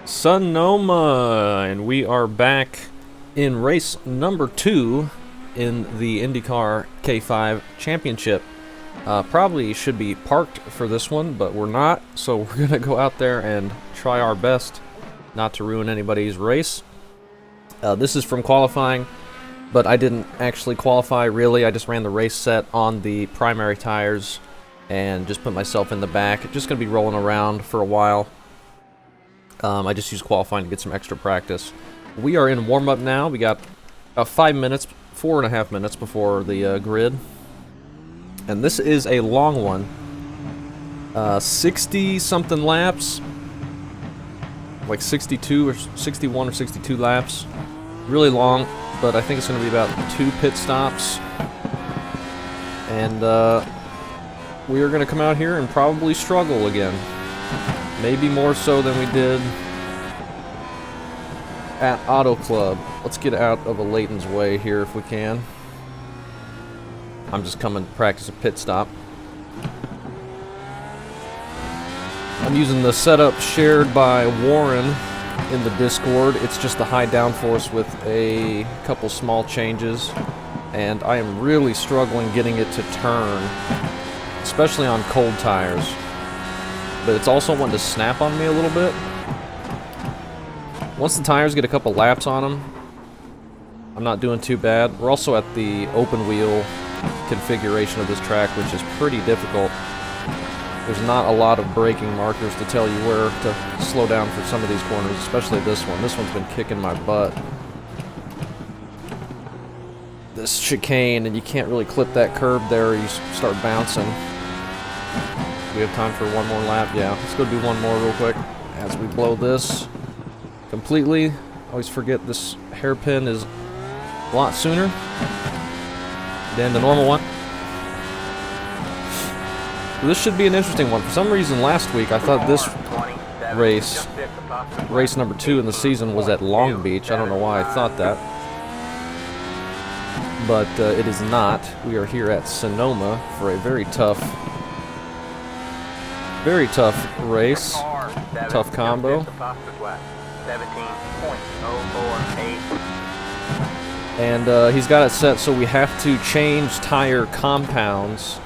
Sonoma, and we are back in race number 2 in the IndyCar K5 Championship. Probably should be parked for this one, but we're not, so we're going to go out there and try our best not to ruin anybody's race. This is from qualifying, but I didn't actually qualify really. I just ran the race set on the primary tires and just put myself in the back. Just going to be rolling around for a while. I just used qualifying to get some extra practice. We are in warm-up now. We got 5 minutes, 4.5 minutes before the grid. And this is a long one. 60-something laps. Like 62 or 61 or 62 laps. Really long, but I think it's going to be about 2 pit stops. And we are going to come out here and probably struggle again. Maybe more so than we did at Auto Club. Let's get out of a Leighton's way here if we can. I'm just coming to practice a pit stop. I'm using the setup shared by Warren in the Discord. It's just a high downforce with a couple small changes, and I am really struggling getting it to turn, especially on cold tires. But it's also wanting to snap on me a little bit. Once the tires get a couple laps on them, I'm not doing too bad. We're also at the open wheel configuration of this track, which is pretty difficult. There's not a lot of braking markers to tell you where to slow down for some of these corners, especially this one. This one's been kicking my butt. This chicane, and you can't really clip that curb there, or you start bouncing. We have time for one more lap? Yeah, let's go do one more real quick as we blow this completely. Always forget this hairpin is a lot sooner than the normal one. This should be an interesting one. For some reason last week I thought this race number 2 in the season, was at Long Beach. I don't know why I thought that. But it is not. We are here at Sonoma for a very tough race. Tough combo. And he's got it set so we have to change tire compounds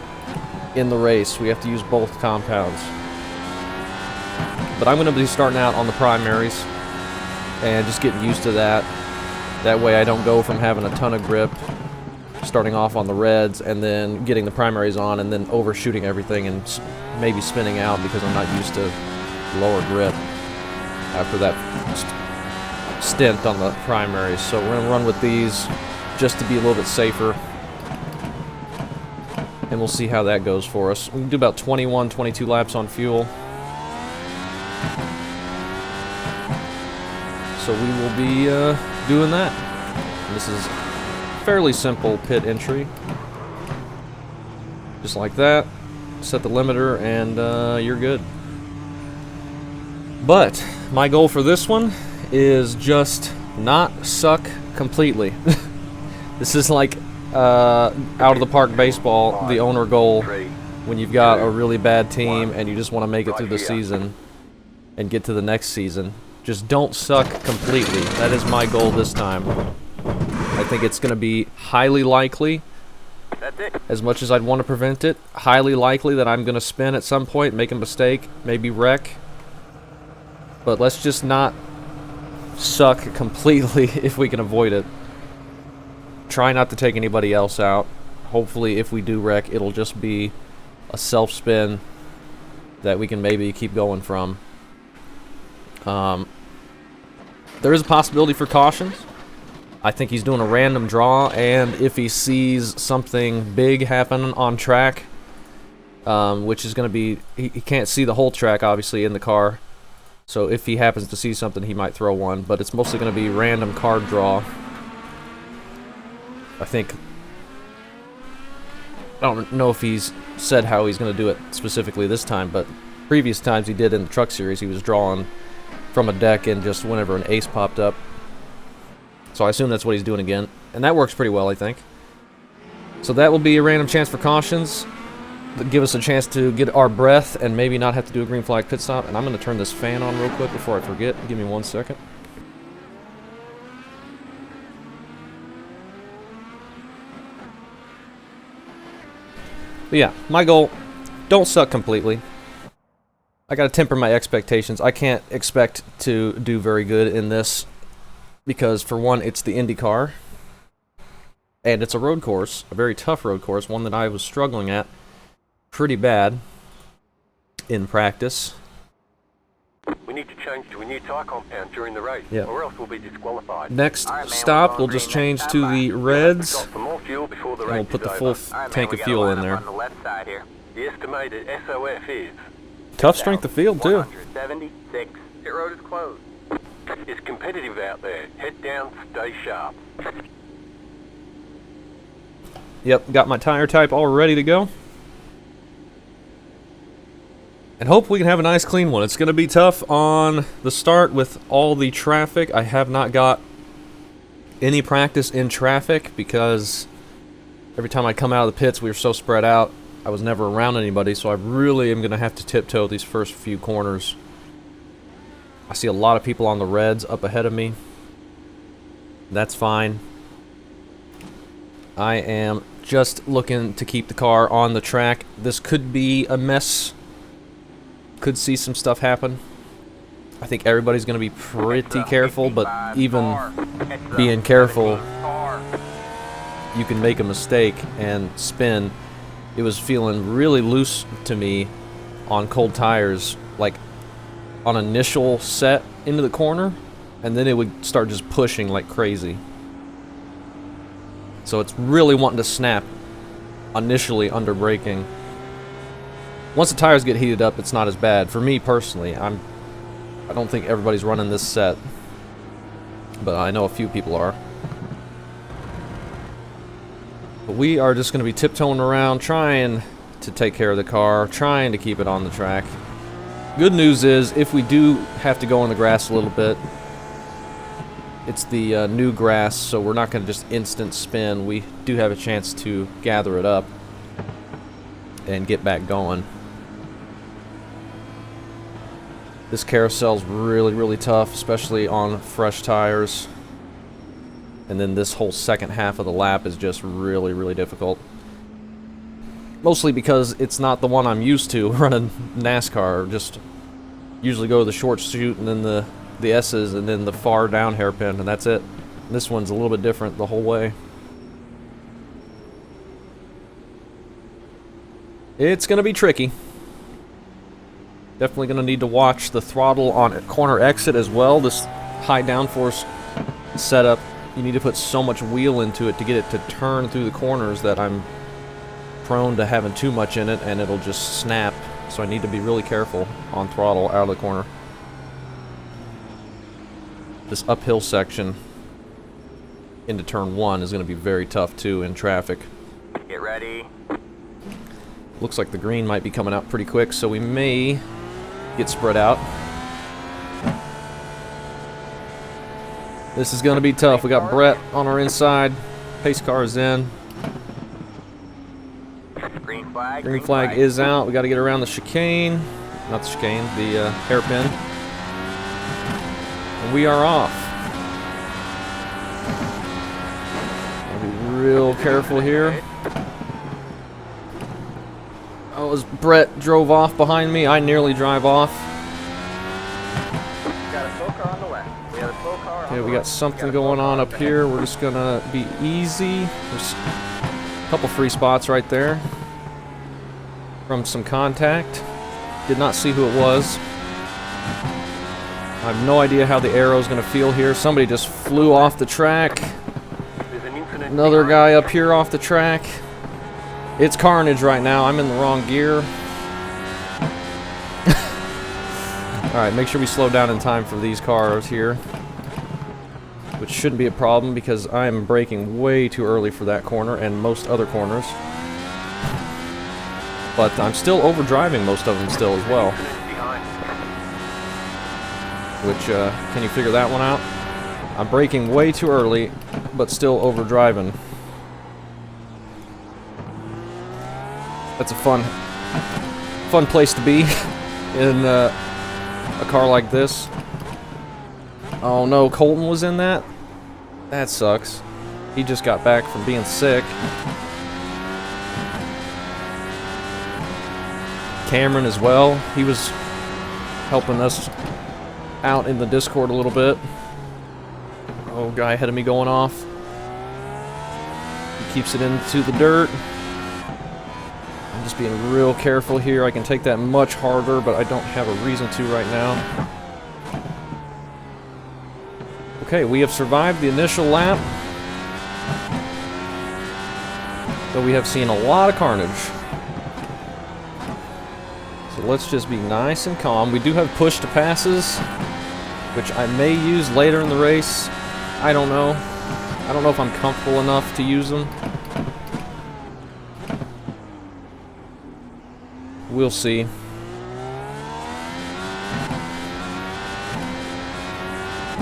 in the race. We have to use both compounds. But I'm going to be starting out on the primaries and just getting used to that. That way I don't go from having a ton of grip, starting off on the reds, and then getting the primaries on and then overshooting everything and maybe spinning out because I'm not used to lower grip after that stint on the primaries. So we're going to run with these just to be a little bit safer, and we'll see how that goes for us. We can do about 21, 22 laps on fuel. So we will be doing that. And this is fairly simple pit entry. Just like that. Set the limiter and you're good. But my goal for this one is just not suck completely. This is like out of the park baseball, the owner goal when you've got a really bad team and you just want to make it through the season and get to the next season. Just don't suck completely. That is my goal this time. I think it's going to be highly likely, as much as I'd want to prevent it, highly likely that I'm going to spin at some point, make a mistake, maybe wreck. But let's just not suck completely if we can avoid it. Try not to take anybody else out. Hopefully, if we do wreck, it'll just be a self-spin that we can maybe keep going from. There is a possibility for cautions. I think he's doing a random draw, and if he sees something big happen on track, which is going to be, he can't see the whole track, obviously, in the car. So if he happens to see something, he might throw one, but it's mostly going to be random card draw. I think, I don't know if he's said how he's going to do it specifically this time, but previous times he did in the Truck Series, he was drawing from a deck and just whenever an ace popped up. So I assume that's what he's doing again, and that works pretty well, I think. So that will be a random chance for cautions. give us a chance to get our breath and maybe not have to do a green flag pit stop. And I'm going to turn this fan on real quick before I forget. Give me 1 second. But yeah, my goal, don't suck completely. I gotta temper my expectations. I can't expect to do very good in this because, for one, it's the IndyCar, and it's a road course, a very tough road course, one that I was struggling at pretty bad in practice. We need to change to a new tyre compound during the race, or else we'll be disqualified. Next stop, we'll just change to the Reds, and we'll put the full tank of fuel in there. The estimated SOF is tough strength of field, too. 76. Pit road is closed. It's competitive out there. Head down, stay sharp. Yep, got my tire type all ready to go. And hope we can have a nice clean one. It's going to be tough on the start with all the traffic. I have not got any practice in traffic because every time I come out of the pits, we were so spread out. I was never around anybody, so I really am going to have to tiptoe these first few corners. I see a lot of people on the Reds up ahead of me. That's fine. I am just looking to keep the car on the track. This could be a mess. Could see some stuff happen. I think everybody's going to be pretty careful, but even being careful, you can make a mistake and spin. It was feeling really loose to me on cold tires, like on initial set into the corner, and then it would start just pushing like crazy. So it's really wanting to snap initially under braking. Once the tires get heated up, it's not as bad. For me personally, I don't think everybody's running this set, but I know a few people are. But we are just going to be tiptoeing around, trying to take care of the car, trying to keep it on the track. Good news is, if we do have to go in the grass a little bit, it's the new grass, so we're not going to just instant spin. We do have a chance to gather it up and get back going. This carousel's really, really tough, especially on fresh tires. And then this whole second half of the lap is just really, really difficult. Mostly because it's not the one I'm used to running NASCAR. Just usually go to the short chute and then the S's and then the far down hairpin, and that's it. This one's a little bit different the whole way. It's going to be tricky. Definitely going to need to watch the throttle on corner exit as well. This high downforce setup, you need to put so much wheel into it to get it to turn through the corners that I'm prone to having too much in it and it'll just snap. So I need to be really careful on throttle out of the corner. This uphill section into turn 1 is going to be very tough too in traffic. Get ready. Looks like the green might be coming out pretty quick, so we may get spread out. This is going to be tough. We got Brett on our inside. Pace car is in. Green flag. Green flag is out. We got to get around the chicane. Not the chicane, the hairpin. And we are off. I'll be real careful here. Oh, as Brett drove off behind me, I nearly drive off. Got a slow car on the left. We have a slow car. Okay, we got something going on up here. We're just gonna be easy. There's a couple free spots right there from some contact. Did not see who it was. I have no idea how the arrow is gonna feel here. Somebody just flew off the track. Another guy up here off the track. It's carnage right now. I'm in the wrong gear. Alright, make sure we slow down in time for these cars here. Which shouldn't be a problem because I am braking way too early for that corner and most other corners. But I'm still overdriving most of them still as well. Which, can you figure that one out? I'm braking way too early, but still overdriving. That's a fun place to be in a car like this. Oh no, Colton was in that? That sucks. He just got back from being sick. Cameron as well. He was helping us out in the Discord a little bit. Oh, guy ahead of me going off. He keeps it into the dirt. I'm just being real careful here. I can take that much harder, but I don't have a reason to right now. Okay, we have survived the initial lap. Though we have seen a lot of carnage. So let's just be nice and calm. We do have push to passes, which I may use later in the race. I don't know. I don't know if I'm comfortable enough to use them. We'll see.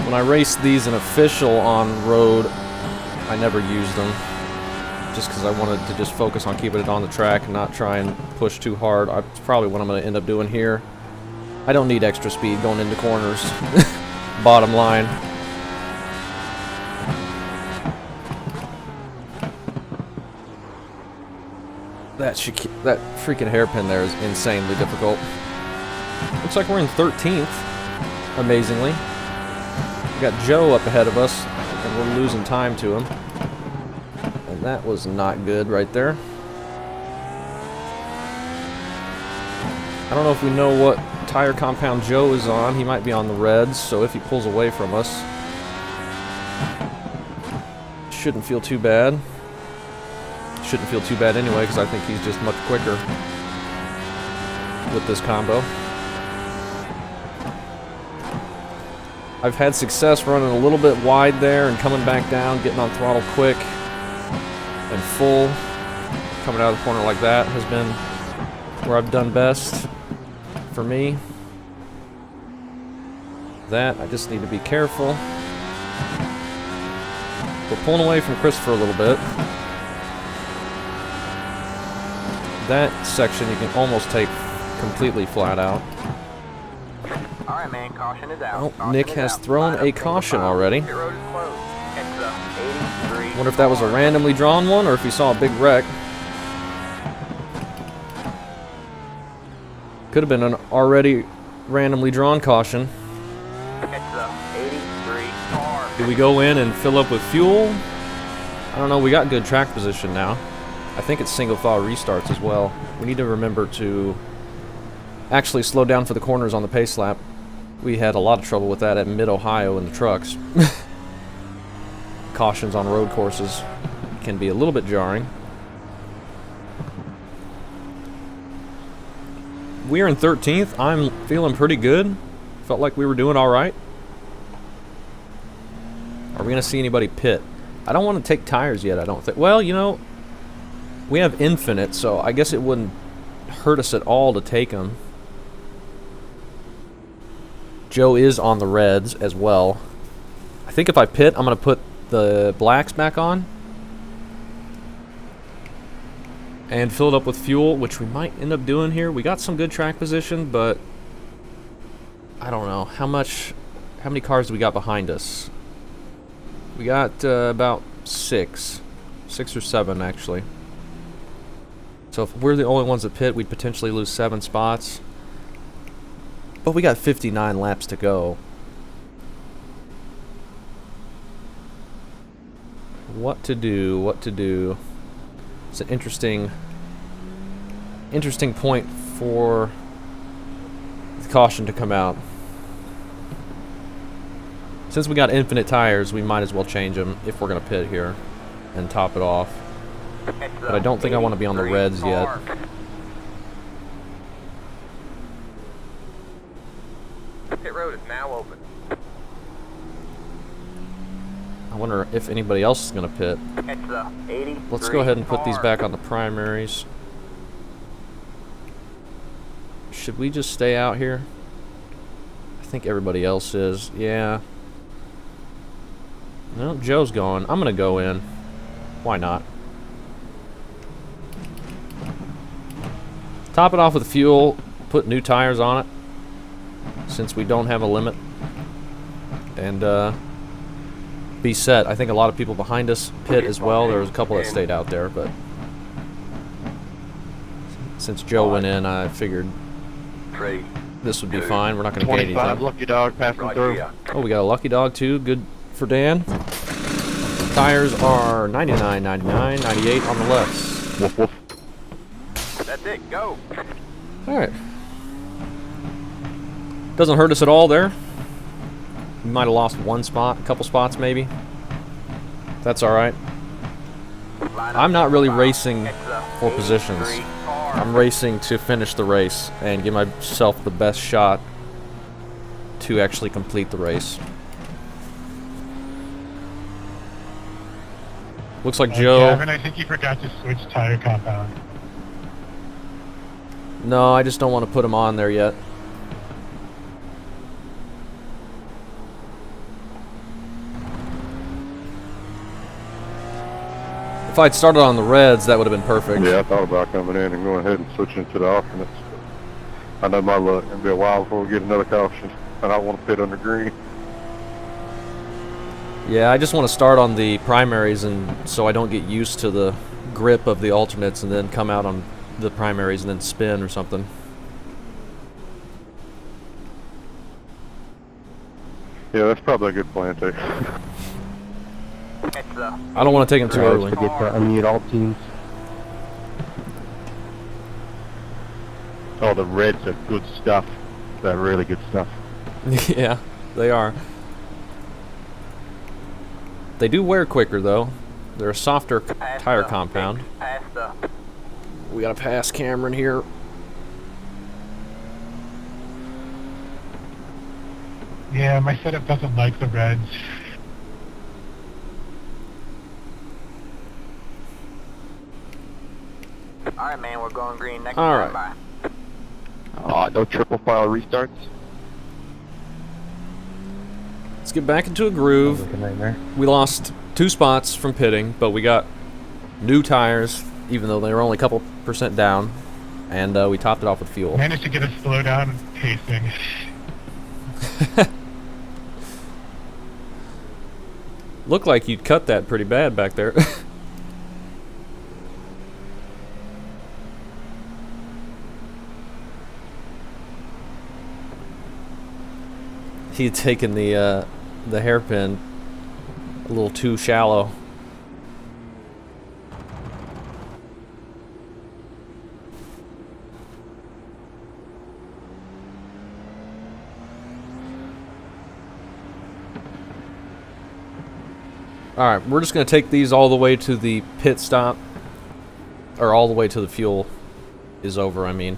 When I raced these in official on road, I never used them. Just because I wanted to just focus on keeping it on the track and not try and push too hard. That's probably what I'm going to end up doing here. I don't need extra speed going into corners. Bottom line. That freaking hairpin there is insanely difficult. Looks like we're in 13th, amazingly. We got Joe up ahead of us, and we're losing time to him. And that was not good right there. I don't know if we know what tire compound Joe is on. He might be on the reds, so if he pulls away from us, shouldn't feel too bad. Shouldn't feel too bad anyway, because I think he's just much quicker with this combo. I've had success running a little bit wide there and coming back down, getting on throttle quick and full. Coming out of the corner like that has been where I've done best for me. That, I just need to be careful. We're pulling away from Christopher a little bit. That section you can almost take completely flat out. Alright, man, caution is out. Oh, Nick has thrown a caution already. Wonder if that was a randomly drawn one or if he saw a big wreck. Could have been an already randomly drawn caution. Do we go in and fill up with fuel? I don't know, we got good track position now. I think it's single file restarts as well. We need to remember to actually slow down for the corners on the pace lap. We had a lot of trouble with that at mid-Ohio in the trucks. Cautions on road courses can be a little bit jarring. We're in 13th. I'm feeling pretty good. Felt like we were doing all right. Are we going to see anybody pit? I don't want to take tires yet, I don't think. Well, you know, we have infinite, so I guess it wouldn't hurt us at all to take them. Joe is on the reds as well. I think if I pit, I'm going to put the blacks back on. And fill it up with fuel, which we might end up doing here. We got some good track position, but I don't know. How many cars do we got behind us? We got about 6 or 7, actually. So if we're the only ones that pit, we'd potentially lose 7 spots. But we got 59 laps to go. What to do, what to do. It's an interesting point for the caution to come out. Since we got infinite tires, we might as well change them if we're going to pit here and top it off. But I don't think I want to be on the reds yet. Pit road is now open. I wonder if anybody else is going to pit. Let's go ahead and put these back on the primaries. Should we just stay out here? I think everybody else is. Yeah. No, Joe's going. I'm going to go in. Why not? Top it off with fuel, put new tires on it, since we don't have a limit, and be set. I think a lot of people behind us pit as well. There was a couple that stayed out there, but since Joe went in, I figured this would be fine. We're not going to gain anything. Lucky dog passing through. Oh, we got a lucky dog too. Good for Dan. Tires are 99, 99, 98 on the lefts. Woof, woof. That's it, go. Alright. Doesn't hurt us at all there. We might have lost one spot, a couple spots maybe. That's alright. I'm not really racing for positions. I'm racing to finish the race and give myself the best shot to actually complete the race. Looks like Joe... Gavin, I think you forgot to switch tire compound. No, I just don't want to put him on there yet. If I'd started on the reds, that would have been perfect. Yeah, I thought about coming in and going ahead and switching to the alternates. I know my luck. It'll be a while before we get another caution. And I want to pit under green. Yeah, I just want to start on the primaries, and so I don't get used to the grip of the alternates and then come out on the primaries and then spin or something. Yeah, that's probably a good plan too. I don't want to take him too early. Forget to unmute all teams. Oh, the reds are good stuff. They're really good stuff. Yeah, they are. They do wear quicker though. They're a softer tire compound. We gotta pass Cameron here. Yeah, my setup doesn't like the reds. Alright, man, we're going green next All time. right. Oh, no triple file restarts. Let's get back into a groove. We lost 2 spots from pitting, but we got new tires, even though they were only a couple % down, and we topped it off with fuel. Managed to get a slowdown and pacing. Looked like you'd cut that pretty bad back there. He had taken the hairpin a little too shallow. Alright, we're just going to take these all the way to the pit stop, or all the way to the fuel is over, I mean,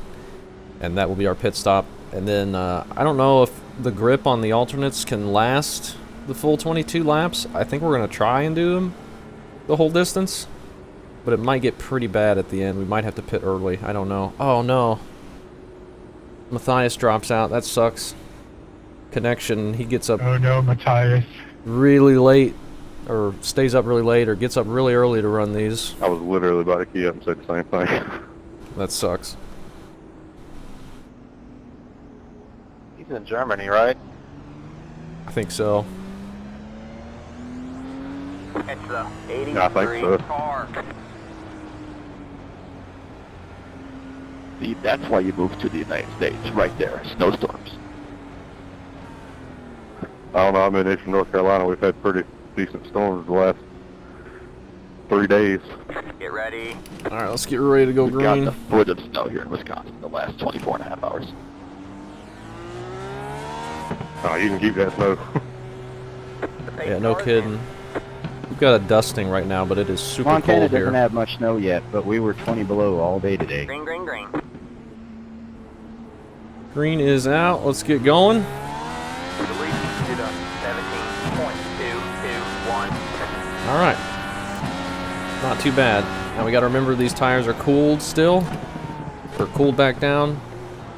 and that will be our pit stop. And then, I don't know if the grip on the alternates can last the full 22 laps. I think we're going to try and do them the whole distance, but it might get pretty bad at the end. We might have to pit early. I don't know. Oh, no. Matthias drops out. That sucks. Connection. He gets up Oh no, Matthias. really late, or stays up really late, or gets up really early to run these. I was literally about to key up and say the same thing. That sucks. He's in Germany, right? I think so. It's the 83 Yeah, I think so. car. See, that's why you moved to the United States, right there. Snowstorms. I don't know, I'm in Eastern North Carolina. We've had pretty decent storms the last 3 days. Get ready. Alright, let's get ready to go We've got green. a foot of snow here in Wisconsin the last 24 and a half hours. Oh, you can keep that snow. Yeah, no kidding. We've got a dusting right now, but it is super Montana cold doesn't here. have much snow yet, but we were 20 below all day today. Green, green, green. Green is out. Let's get going. Release to the 17.221. Alright. Not too bad. Now we gotta remember these tires are cooled still. Or cooled back down.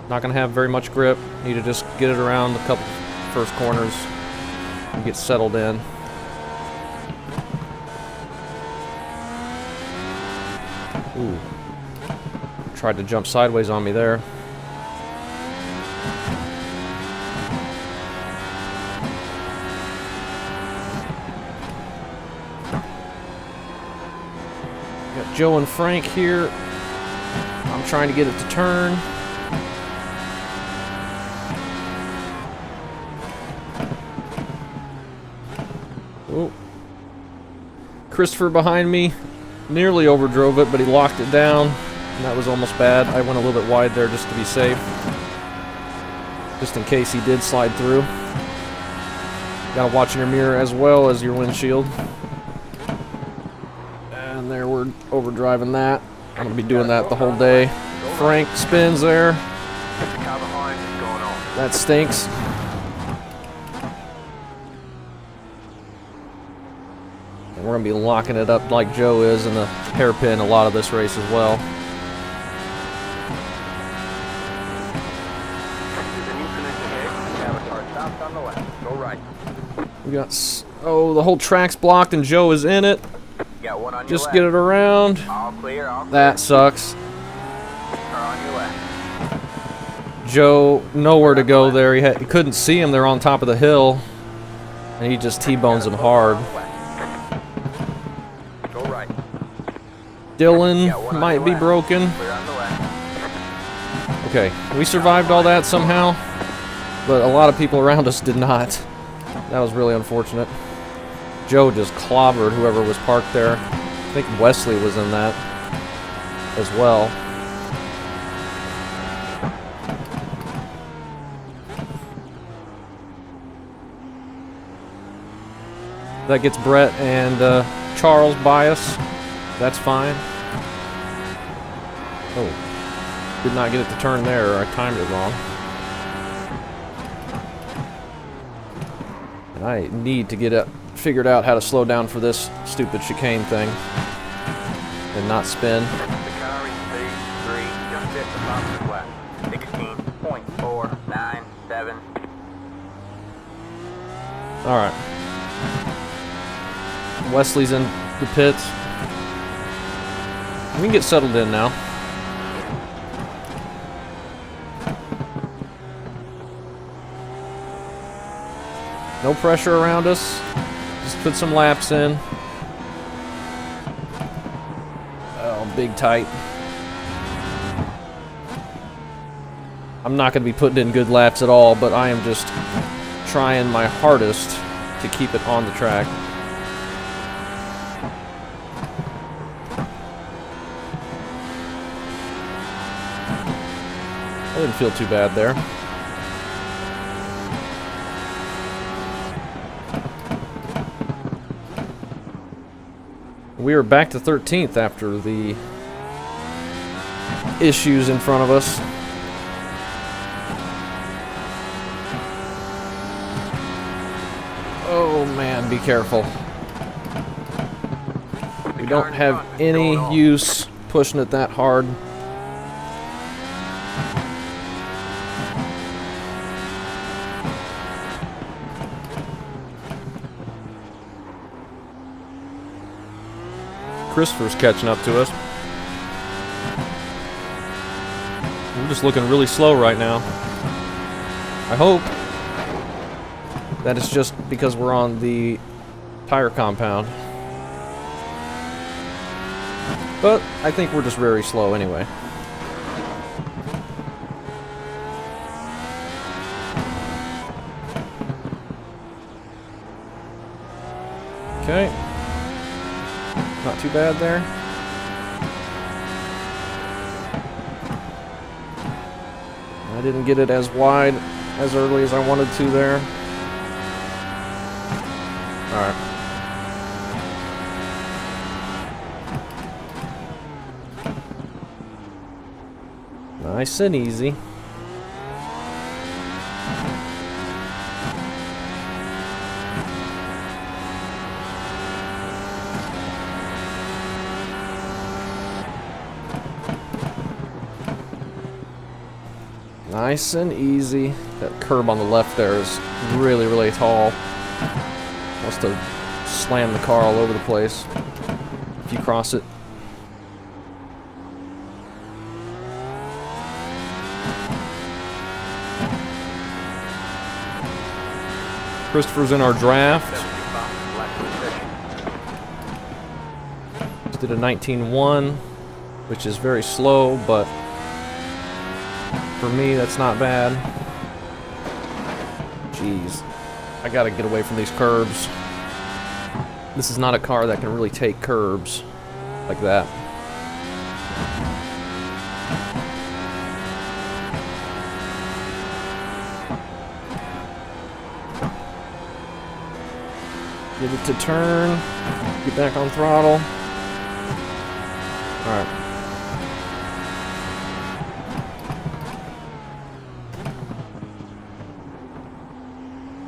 Not gonna have very much grip. Need to just get it around a couple first corners and get settled in. Ooh. Tried to jump sideways on me there. Got Joe and Frank here. I'm trying to get it to turn. Oh. Christopher behind me nearly overdrove it, but he locked it down, and that was almost bad. I went a little bit wide there just to be safe, just in case he did slide through. Gotta watch in your mirror as well as your windshield. And there, we're overdriving that. I'm gonna be doing that the whole day. Frank spins there. That stinks. And we're gonna be locking it up like Joe is in the hairpin a lot of this race as well. We got, the whole track's blocked and Joe is in it. Just get it around. That sucks. Joe, nowhere to go there. He couldn't see him there on top of the hill, and he just T-bones him hard. Dylan might be broken. Okay, we survived all that somehow, but a lot of people around us did not. That was really unfortunate. Joe just clobbered whoever was parked there. I think Wesley was in that as well. That gets Brett and Charles by us. That's fine. Oh, did not get it to turn there. I timed it wrong. And I need to get it figured out how to slow down for this stupid chicane thing and not spin. The car is speed 3, just at the bottom of the flat. 16.497. All right. Wesley's in the pits. We can get settled in now. No pressure around us. Just put some laps in. Oh, big tight. I'm not going to be putting in good laps at all, but I am just trying my hardest to keep it on the track. I didn't feel too bad there. We are back to 13th after the issues in front of us. Oh man, be careful. We don't have any use pushing it that hard. Christopher's catching up to us. We're just looking really slow right now. I hope that it's just because we're on the tire compound. But I think we're just very slow anyway. Okay. Not too bad there. I didn't get it as wide as early as I wanted to there. Alright. Nice and easy. Nice and easy. That curb on the left there is really, really tall. Wants to slam the car all over the place if you cross it. Christopher's in our draft. 75 left of the session. Just did a 19.1, which is very slow, but for me, that's not bad. Jeez. I gotta get away from these curbs. This is not a car that can really take curbs like that. Get it to turn. Get back on throttle. Alright.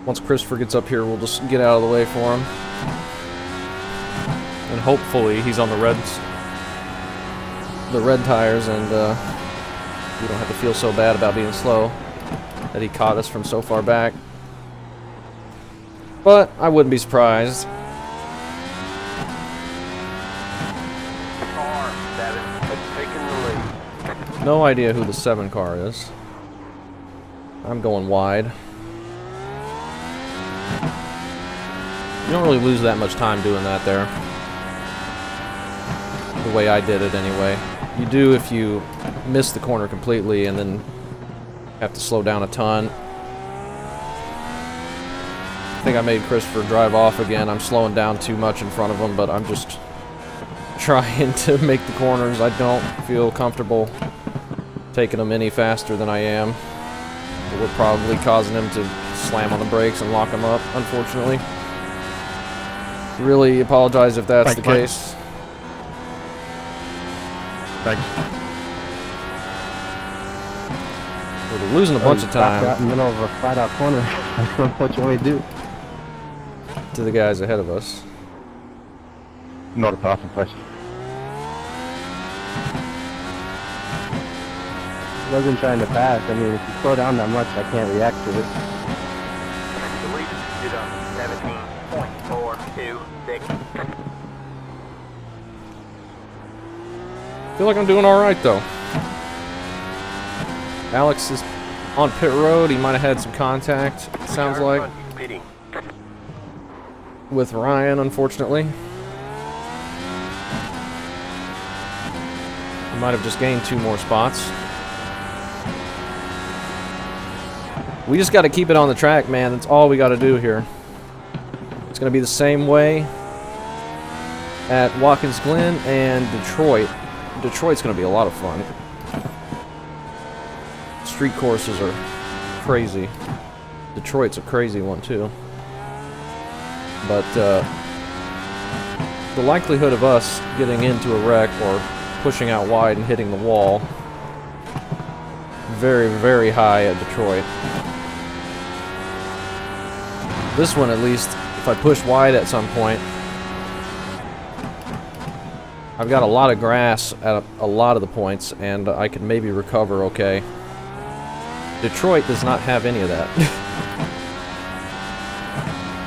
Once Christopher gets up here, we'll just get out of the way for him. And hopefully he's on the red tires, and we don't have to feel so bad about being slow that he caught us from so far back. But I wouldn't be surprised. Car 7 has taken the lead. No idea who the 7 car is. I'm going wide. You don't really lose that much time doing that there. The way I did it anyway. You do if you miss the corner completely and then have to slow down a ton. I think I made Christopher drive off again. I'm slowing down too much in front of him, but I'm just trying to make the corners. I don't feel comfortable taking them any faster than I am. We're probably causing him to slam on the brakes and lock him up, unfortunately. Really apologize if that's the case. Thanks. We're losing a bunch of time Out in the middle of a flat-out corner. I don't know what you want me to do. to the guys ahead of us. Not a passing place. I wasn't trying to pass. I mean, if you slow down that much, I can't react to it. The lead stood on 17.426. Feel like I'm doing alright though. Alex is on pit road. He might have had some contact, it sounds like, Pitting. with Ryan, unfortunately. He might have just gained 2 more spots. We just got to keep it on the track, man. That's all we got to do here. It's going to be the same way at Watkins Glen and Detroit. Detroit's going to be a lot of fun. Street courses are crazy. Detroit's a crazy one too. But the likelihood of us getting into a wreck or pushing out wide and hitting the wall, very, very high at Detroit. This one, at least, if I push wide at some point, I've got a lot of grass at a lot of the points, and I can maybe recover okay. Detroit does not have any of that.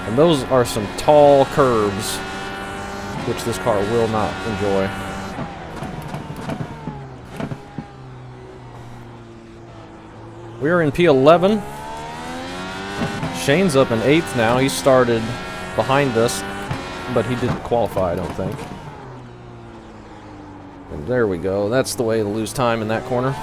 And those are some tall curves, which this car will not enjoy. We are in P11. Shane's up in 8th now. He started behind us, but he didn't qualify, I don't think. And there we go. That's the way to lose time in that corner.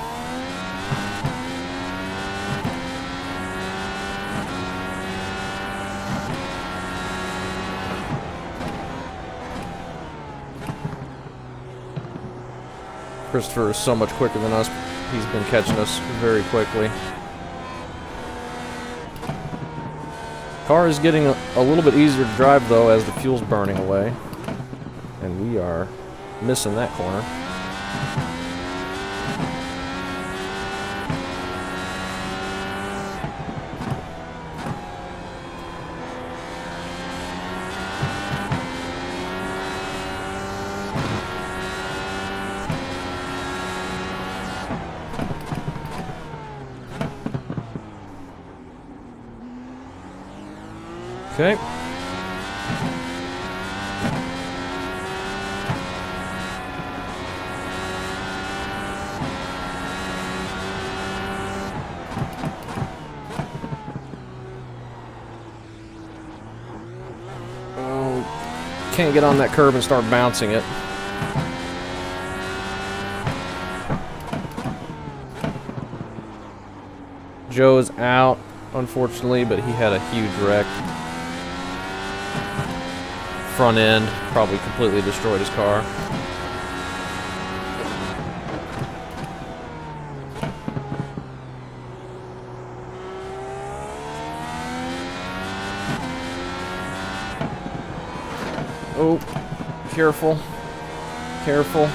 Christopher is so much quicker than us. He's been catching us very quickly. Car is getting a little bit easier to drive though as the fuel's burning away. And we are missing that corner. Okay. can't get on that curb and start bouncing it. Joe is out, unfortunately, but he had a huge wreck. Front end probably completely destroyed his car. Oh, careful, careful.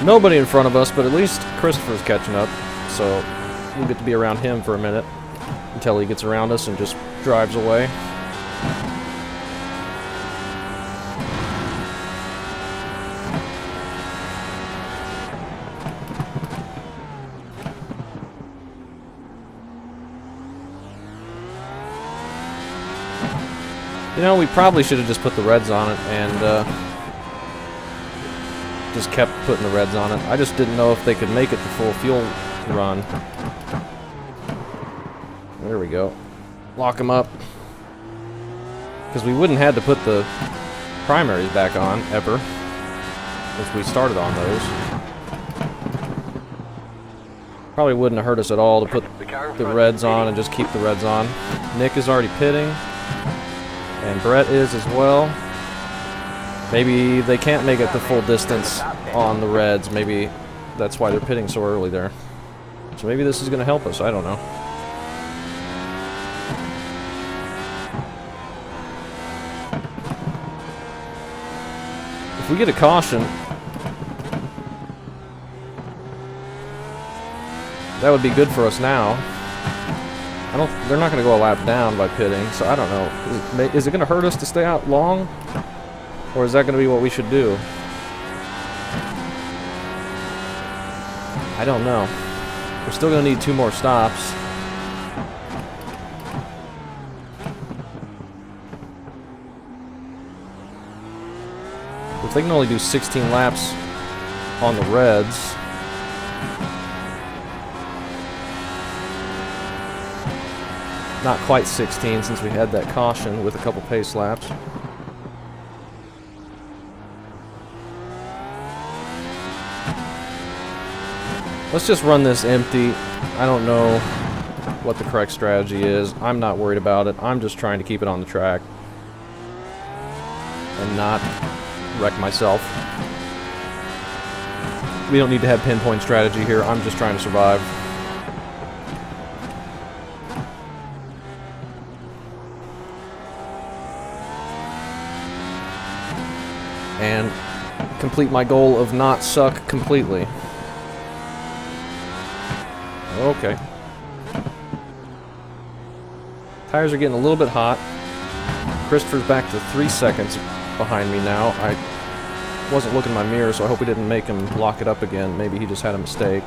Nobody in front of us, but at least Christopher's catching up, so we'll get to be around him for a minute until he gets around us and just drives away. You know, we probably should have just put the reds on it and just kept putting the reds on it. I just didn't know if they could make it the full fuel run. There we go. Lock them up. Because we wouldn't have had to put the primaries back on, ever, if we started on those. Probably wouldn't have hurt us at all to put the reds on and just keep the reds on. Nick is already pitting. And Brett is as well. Maybe they can't make it the full distance on the reds. Maybe that's why they're pitting so early there. So maybe this is going to help us. I don't know. If we get a caution, that would be good for us now. They're not going to go a lap down by pitting, so I don't know. Is it going to hurt us to stay out long? Or is that going to be what we should do? I don't know. We're still going to need 2 more stops. If they can only do 16 laps on the reds, not quite 16 since we had that caution with a couple pace laps. Let's just run this empty. I don't know what the correct strategy is. I'm not worried about it. I'm just trying to keep it on the track and not wreck myself. We don't need to have pinpoint strategy here. I'm just trying to survive. And complete my goal of not suck completely. Okay. Tires are getting a little bit hot. Christopher's back to 3 seconds behind me now. I wasn't looking in my mirror, so I hope we didn't make him lock it up again. Maybe he just had a mistake.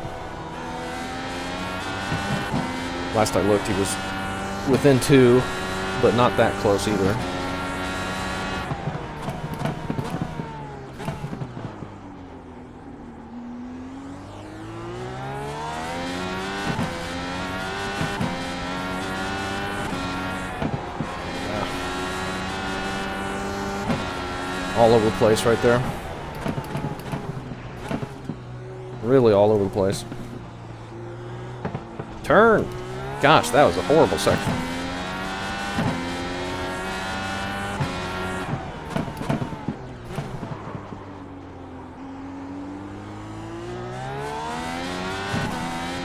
Last I looked, he was within 2, but not that close either. All over the place right there. Really all over the place. Turn! Gosh, that was a horrible section.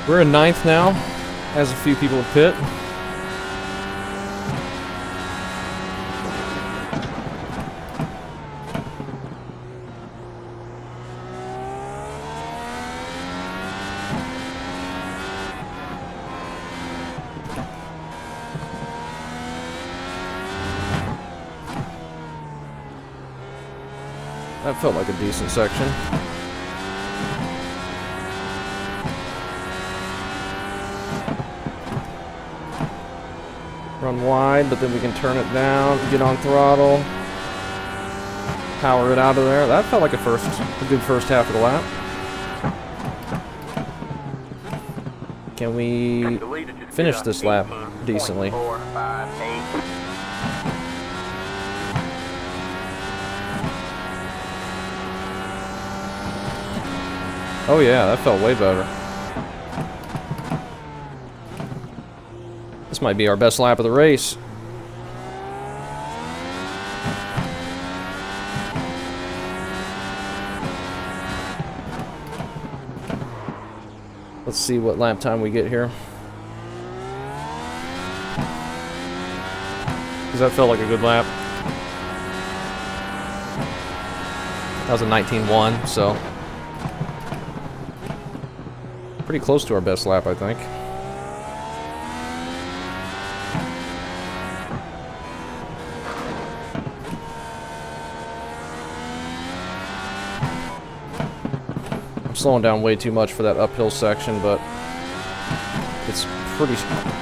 We're in 9th now, as a few people pit. That felt like a decent section. Run wide, but then we can turn it down, get on throttle, power it out of there. That felt like a good first half of the lap. Can we The leader just finish got this lap 18.458. decently? Oh yeah, that felt way better. This might be our best lap of the race. Let's see what lap time we get here. Because that felt like a good lap. That was a 19.1, so pretty close to our best lap, I think. I'm slowing down way too much for that uphill section, but it's pretty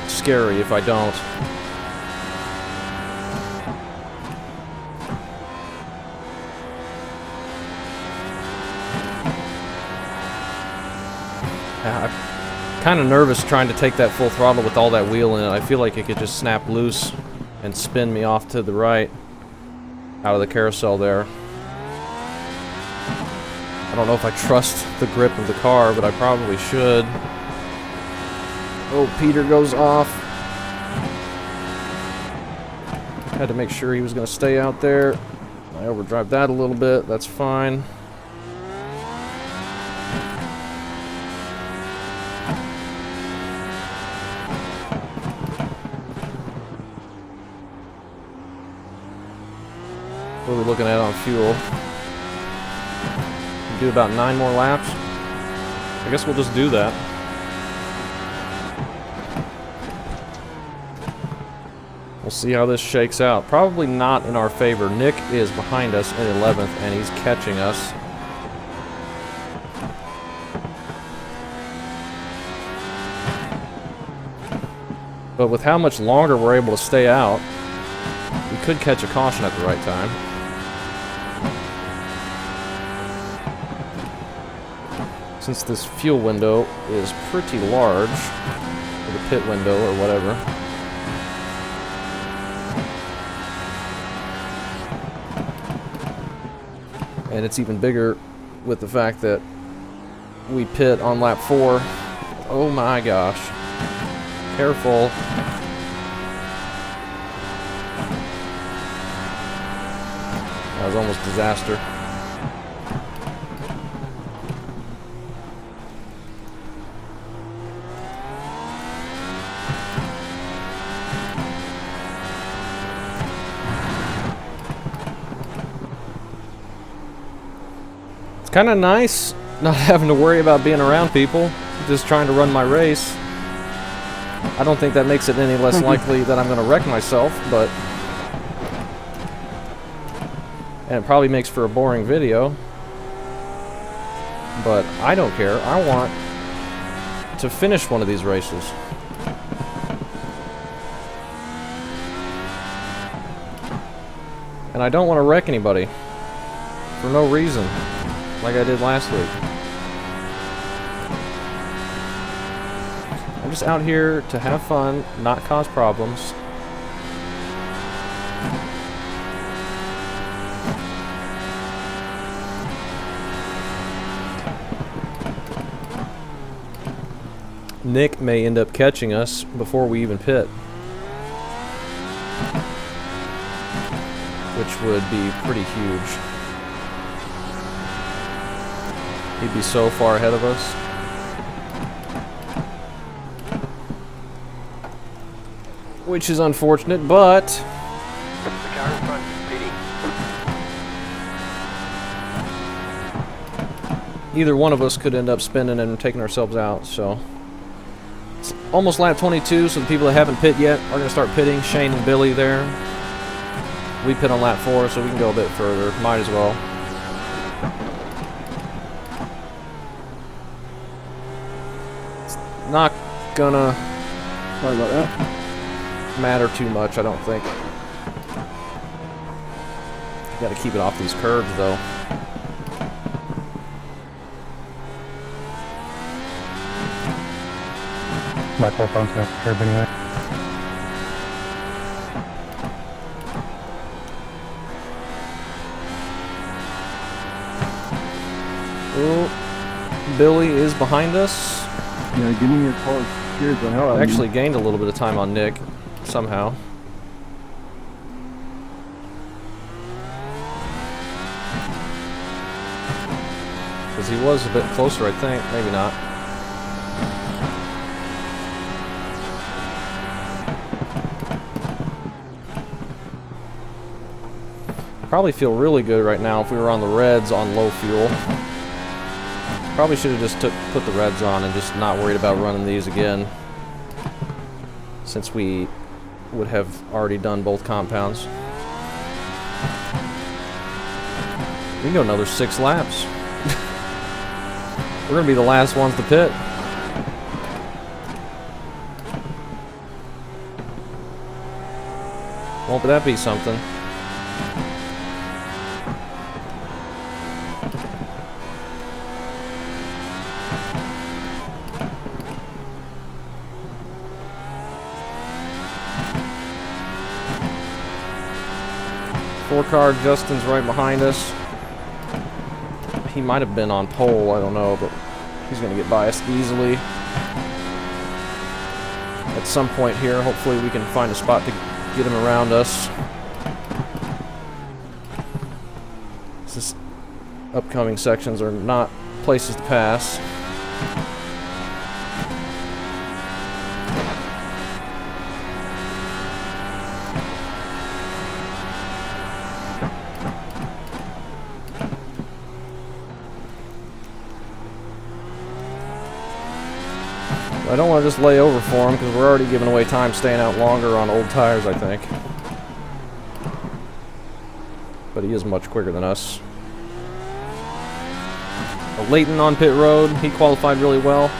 scary if I don't. I'm kind of nervous trying to take that full throttle with all that wheel in it. I feel like it could just snap loose and spin me off to the right out of the carousel there. I don't know if I trust the grip of the car, but I probably should. Oh, Peter goes off. Had to make sure he was going to stay out there. I overdrive that a little bit. That's fine. What are we looking at on fuel? Do about 9 more laps. I guess we'll just do that. We'll see how this shakes out. Probably not in our favor. Nick is behind us in 11th, and he's catching us. But with how much longer we're able to stay out, we could catch a caution at the right time. Since this fuel window is pretty large, or the pit window or whatever. And it's even bigger with the fact that we pit on lap 4. Oh my gosh. Careful. That was almost disaster. Kind of nice not having to worry about being around people, just trying to run my race. I don't think that makes it any less likely that I'm going to wreck myself, but and it probably makes for a boring video, but I don't care. I want to finish one of these races. And I don't want to wreck anybody for no reason, like I did last week. I'm just out here to have fun, not cause problems. Nick may end up catching us before we even pit, which would be pretty huge. He'd be so far ahead of us. Which is unfortunate, but The car in front is pitting. either one of us could end up spinning and taking ourselves out, so. It's almost lap 22, so the people that haven't pit yet are going to start pitting. Shane and Billy there. We pit on lap 4, so we can go a bit further. Might as well. It's not gonna Sorry about that. matter too much, I don't think. You gotta keep it off these curves, though. My pole phone's going to curb anyway. Oh, Billy is behind us. You know, give me your pole. Cheers on hell. Actually gained a little bit of time on Nick, somehow. Because he was a bit closer, I think. Maybe not. Probably feel really good right now if we were on the reds on low fuel. Probably should have just put the reds on and just not worried about running these again, since we would have already done both compounds. We can go another 6 laps. We're gonna be the last ones to pit. Won't that be something? Car Justin's right behind us. He might have been on pole, I don't know, but he's going to get biased easily. At some point here, hopefully we can find a spot to get him around us. These upcoming sections are not places to pass. I don't want to just lay over for him because we're already giving away time staying out longer on old tires, I think. But he is much quicker than us. Leighton on pit road, he qualified really well.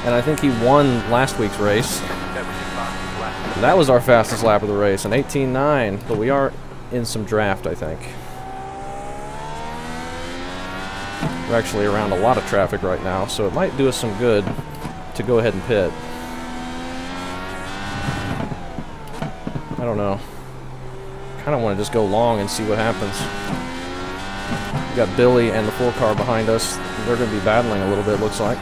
And I think he won last week's race. And that was our fastest lap of the race, an 18.9. But we are in some draft, I think. We're actually around a lot of traffic right now, so it might do us some good to go ahead and pit. I don't know. Kind of want to just go long and see what happens. We got Billy and the 4 car behind us. They're going to be battling a little bit, looks like.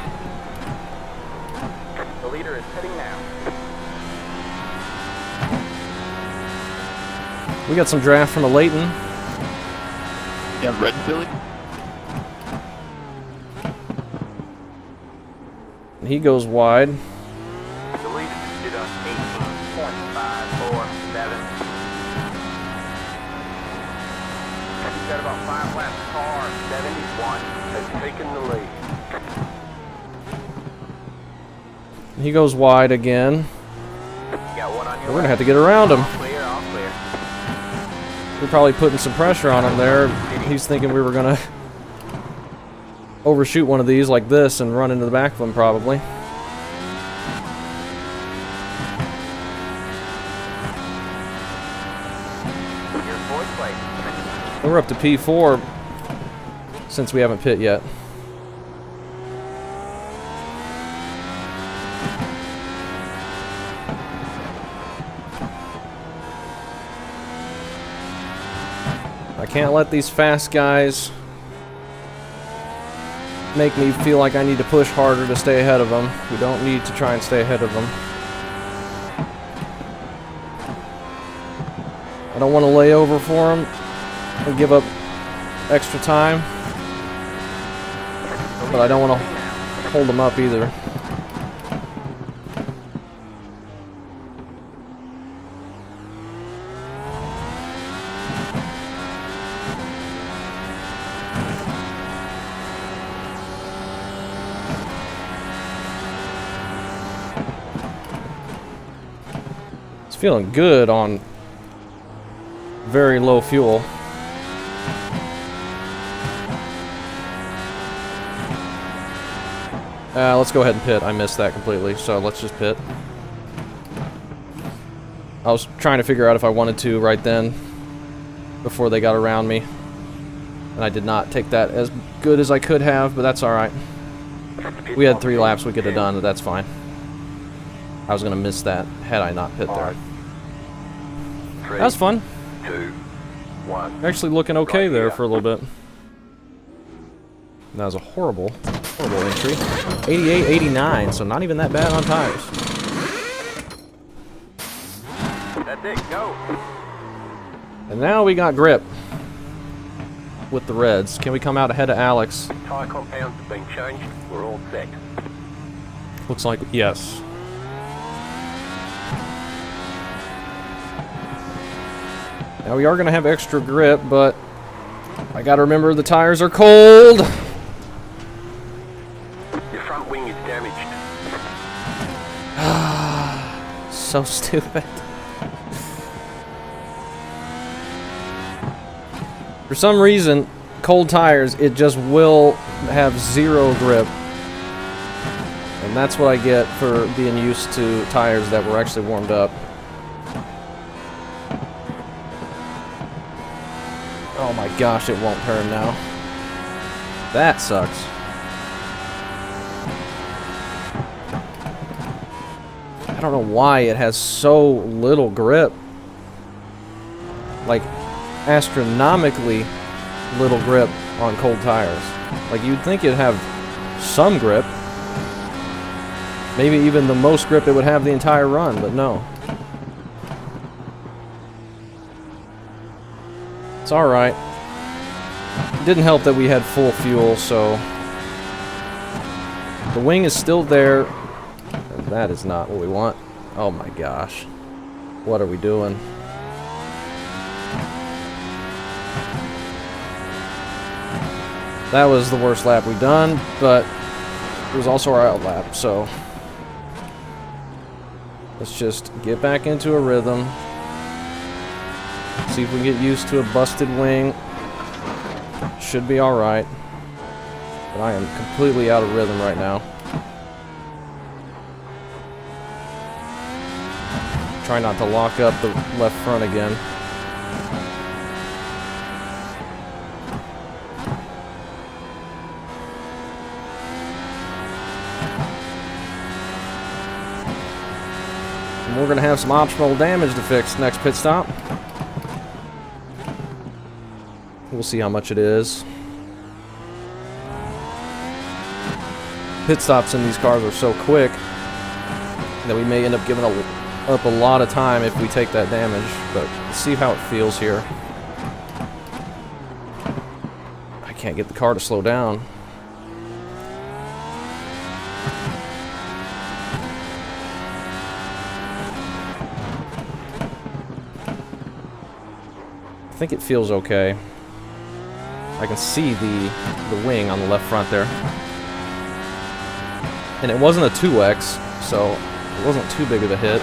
The leader is pitting now. We got some draft from a Leighton. Yeah, red Billy. He goes wide. The leader did up 18.547. He's got about 5 laps. Car 71 has taken the lead. He goes wide again. You got one on your We're going to have to get around him. All clear, all clear. We're probably putting some pressure on him there. He's thinking we were going to overshoot one of these like this and run into the back of him, probably. Your fourth place. We're up to P4 since we haven't pit yet. I can't let these fast guys make me feel like I need to push harder to stay ahead of them. We don't need to try and stay ahead of them. I don't want to lay over for them and give up extra time, but I don't want to hold them up either. Feeling good on very low fuel. Let's go ahead and pit. I missed that completely, so let's just pit. I was trying to figure out if I wanted to right then before they got around me, and I did not take that as good as I could have, but that's alright. We had 3 laps we could have done, but that's fine. I was going to miss that had I not pit there. 3, That was fun. 2, 1. Actually looking okay there for a little bit. That was a horrible entry. 88, 89, so not even that bad on tires. That's it, go. And now we got grip with the reds. Can we come out ahead of Alex? Tyre compounds have been changed. We're all set. Looks like yes. Now we are going to have extra grip, but I got to remember the tires are cold. Your front wing is damaged. So stupid. For some reason, cold tires, it just will have zero grip. And that's what I get for being used to tires that were actually warmed up. Oh my gosh, it won't turn now. That sucks. I don't know why it has so little grip. Like, astronomically little grip on cold tires. Like, you'd think it'd have some grip. Maybe even the most grip it would have the entire run, but no. It's alright. It didn't help that we had full fuel, so the wing is still there. And that is not what we want. Oh my gosh. What are we doing? That was the worst lap we've done, but it was also our out lap, so let's just get back into a rhythm. See if we can get used to a busted wing. Should be alright. But I am completely out of rhythm right now. Try not to lock up the left front again. And we're going to have some optional damage to fix next pit stop. We'll see how much it is. Pit stops in these cars are so quick that we may end up giving up a lot of time if we take that damage, but let's see how it feels here. I can't get the car to slow down. I think it feels okay. I can see the wing on the left front there. And it wasn't a 2X, so it wasn't too big of a hit.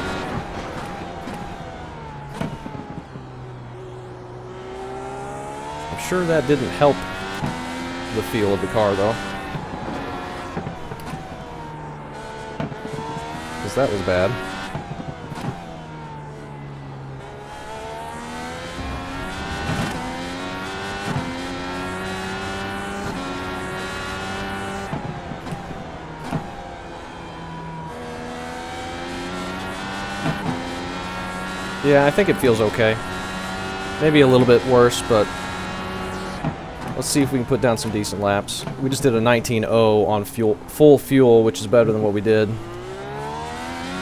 I'm sure that didn't help the feel of the car, though. Because that was bad. Yeah, I think it feels okay. Maybe a little bit worse, but let's see if we can put down some decent laps. We just did a 19.0 on full fuel, which is better than what we did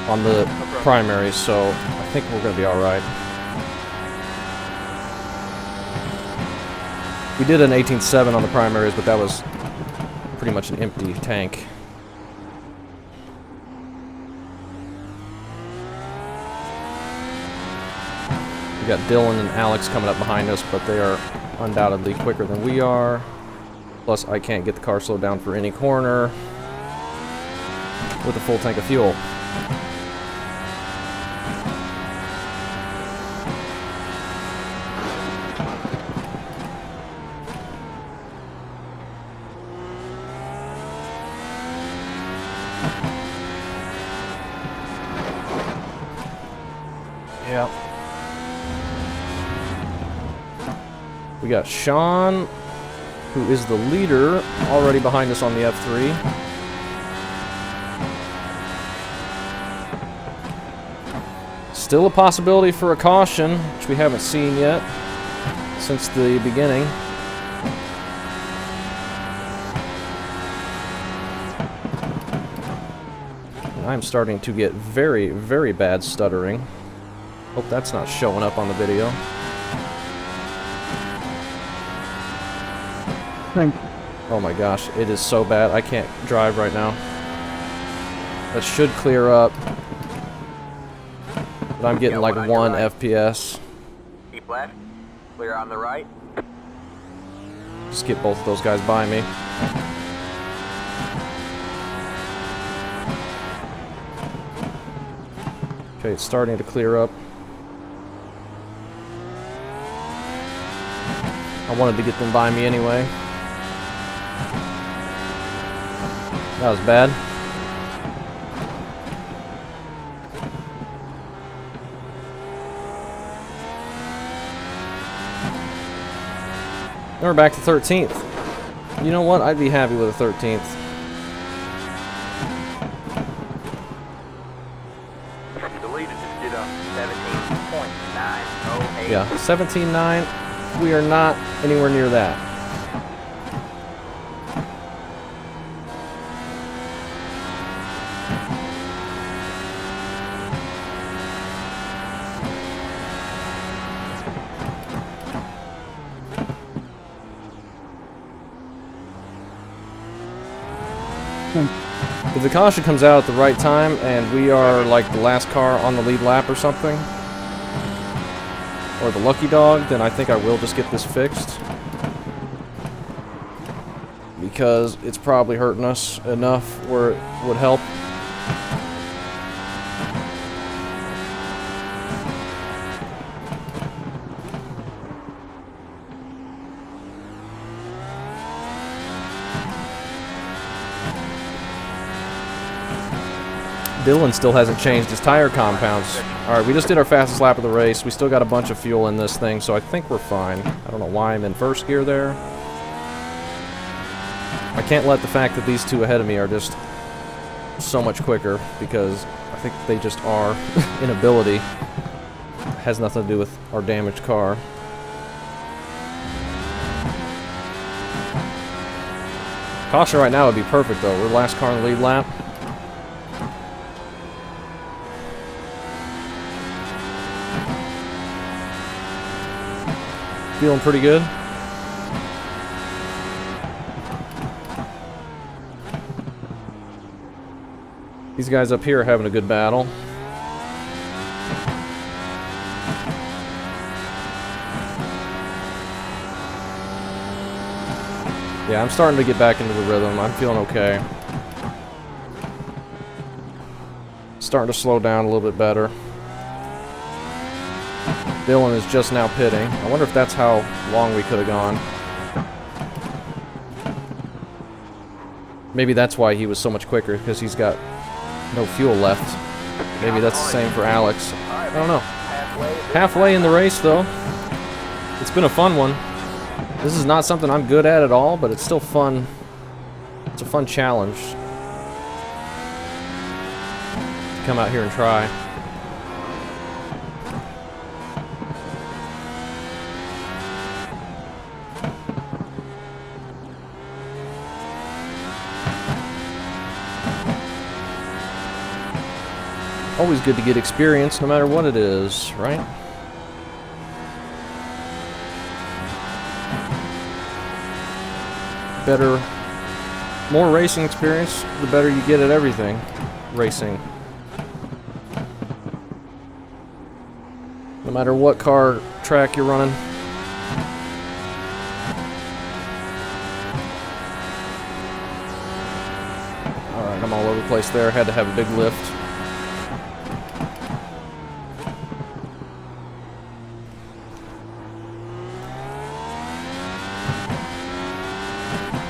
on the primaries, so I think we're going to be alright. We did an 18.7 on the primaries, but that was pretty much an empty tank. We got Dylan and Alex coming up behind us, but they are undoubtedly quicker than we are. Plus, I can't get the car slowed down for any corner with a full tank of fuel. Yep. We got Sean, who is the leader, already behind us on the F3. Still a possibility for a caution, which we haven't seen yet since the beginning. And I'm starting to get very, very bad stuttering. Hope that's not showing up on the video. Thanks. Oh my gosh, it is so bad. I can't drive right now. That should clear up. But I'm getting like 1 FPS. Keep left. Clear on the right. Just get both of those guys by me. Okay, it's starting to clear up. I wanted to get them by me anyway. That was bad. Now we're back to 13th. You know what? I'd be happy with a 13th. Deleted just did a 17.908. Yeah, 17.9. We are not anywhere near that. If the caution comes out at the right time and we are like the last car on the lead lap or something, or the lucky dog, then I think I will just get this fixed. Because it's probably hurting us enough where it would help. Dylan still hasn't changed his tire compounds. Alright, we just did our fastest lap of the race. We still got a bunch of fuel in this thing, so I think we're fine. I don't know why I'm in first gear there. I can't let the fact that these two ahead of me are just so much quicker, because I think they just are in ability. It has nothing to do with our damaged car. Caution right now would be perfect though. We're the last car on the lead lap. Feeling pretty good. These guys up here are having a good battle. Yeah, I'm starting to get back into the rhythm. I'm feeling okay. Starting to slow down a little bit better. Dylan is just now pitting. I wonder if that's how long we could have gone. Maybe that's why he was so much quicker, because he's got no fuel left. Maybe that's the same for Alex. I don't know. Halfway in the race, though. It's been a fun one. This is not something I'm good at all, but it's still fun. It's a fun challenge to come out here and try. Always good to get experience, no matter what it is, right? Better, more racing experience, the better you get at everything. Racing. No matter what car track you're running. Alright, I'm all over the place there. Had to have a big lift.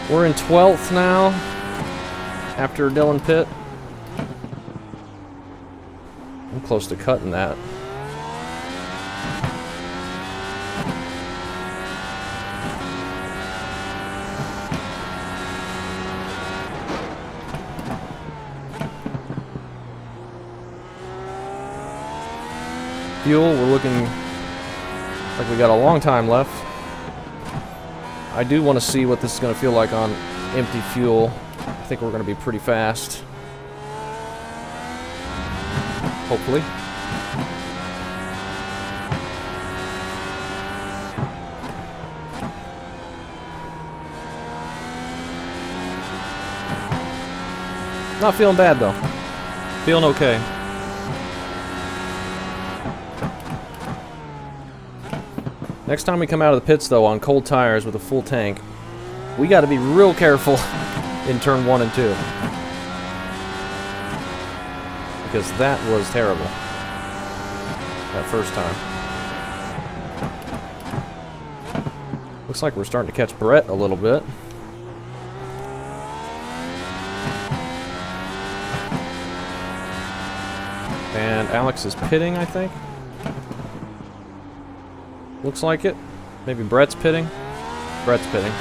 We're in 12th now, after Dylan pit. I'm close to cutting that. fuel. We're looking like we got a long time left. I do want to see what this is going to feel like on empty fuel. I think we're going to be pretty fast. Hopefully. Not feeling bad though. Feeling okay. Next time we come out of the pits though on cold tires with a full tank, we got to be real careful in turn 1 and 2. Because that was terrible. That first time. Looks like we're starting to catch Brett a little bit. And Alex is pitting, I think. Looks like it. Maybe Brett's pitting. Brett's pitting.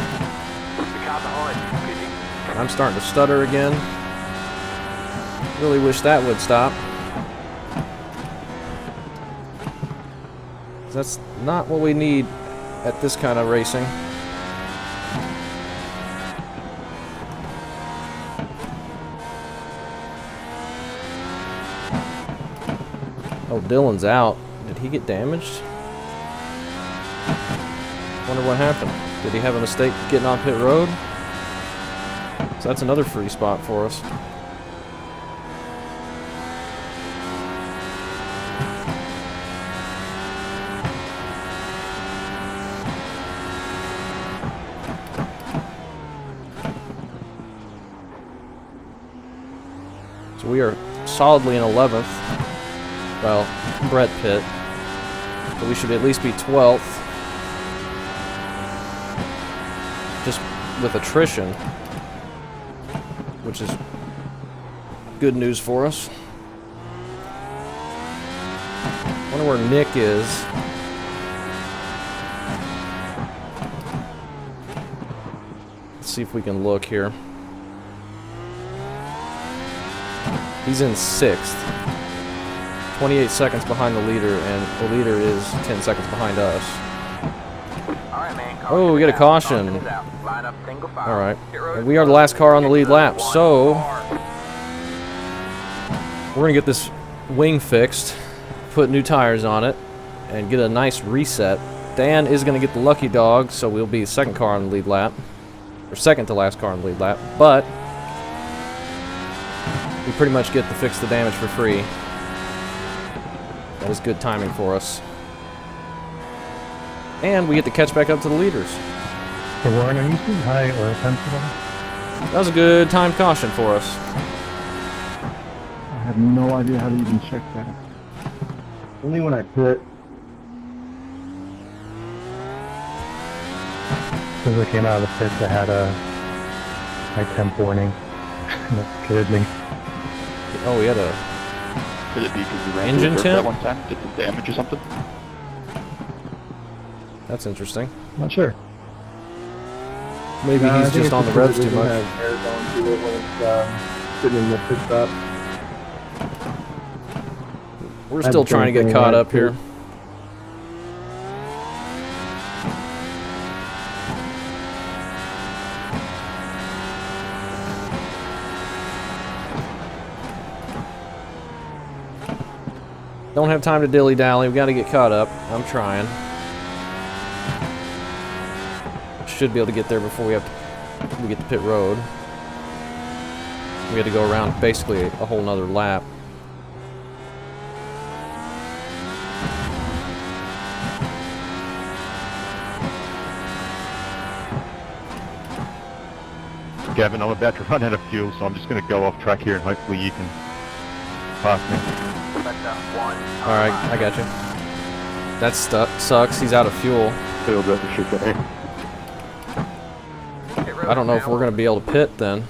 I'm starting to stutter again. Really wish that would stop. That's not what we need at this kind of racing. Oh, Dylan's out. Did he get damaged? Wonder what happened. Did he have a mistake getting on pit road? So that's another free spot for us. So we are solidly in 11th. Well, Brett pit. But we should at least be 12th. Just with attrition. Which is good news for us. Wonder where Nick is. Let's see if we can look here. He's in 6th. 28 seconds behind the leader, and the leader is 10 seconds behind us. Oh, we get a caution. Alright. We are the last car on the lead lap, so we're going to get this wing fixed, put new tires on it, and get a nice reset. Dan is going to get the lucky dog, so we'll be the second car on the lead lap. Or second to last car on the lead lap, but we pretty much get to fix the damage for free. That is good timing for us. And we get to catch back up to the leaders. So Warren, are you seeing high oil temps today? That was a good time caution for us. I have no idea how to even check that. Only when I pit. As soon as I came out of the pits, I had a high temp warning. That scared me. Oh, we had a Could it be because you ran engine into the temp? that one time? Did it damage or something? That's interesting. Not sure. Maybe he's just on the revs too much. Air going through it when it's sitting in the pit stop. We're still trying to get caught up here. Don't have time to dilly-dally. We got to get caught up. I'm trying. Should be able to get there before we get to pit road. We had to go around basically a whole nother lap. Gavin, I'm about to run out of fuel, so I'm just going to go off track here and hopefully you can pass me. Alright, I got you. That sucks. He's out of fuel. Feels like the shit there. I don't know if we're going to be able to pit then.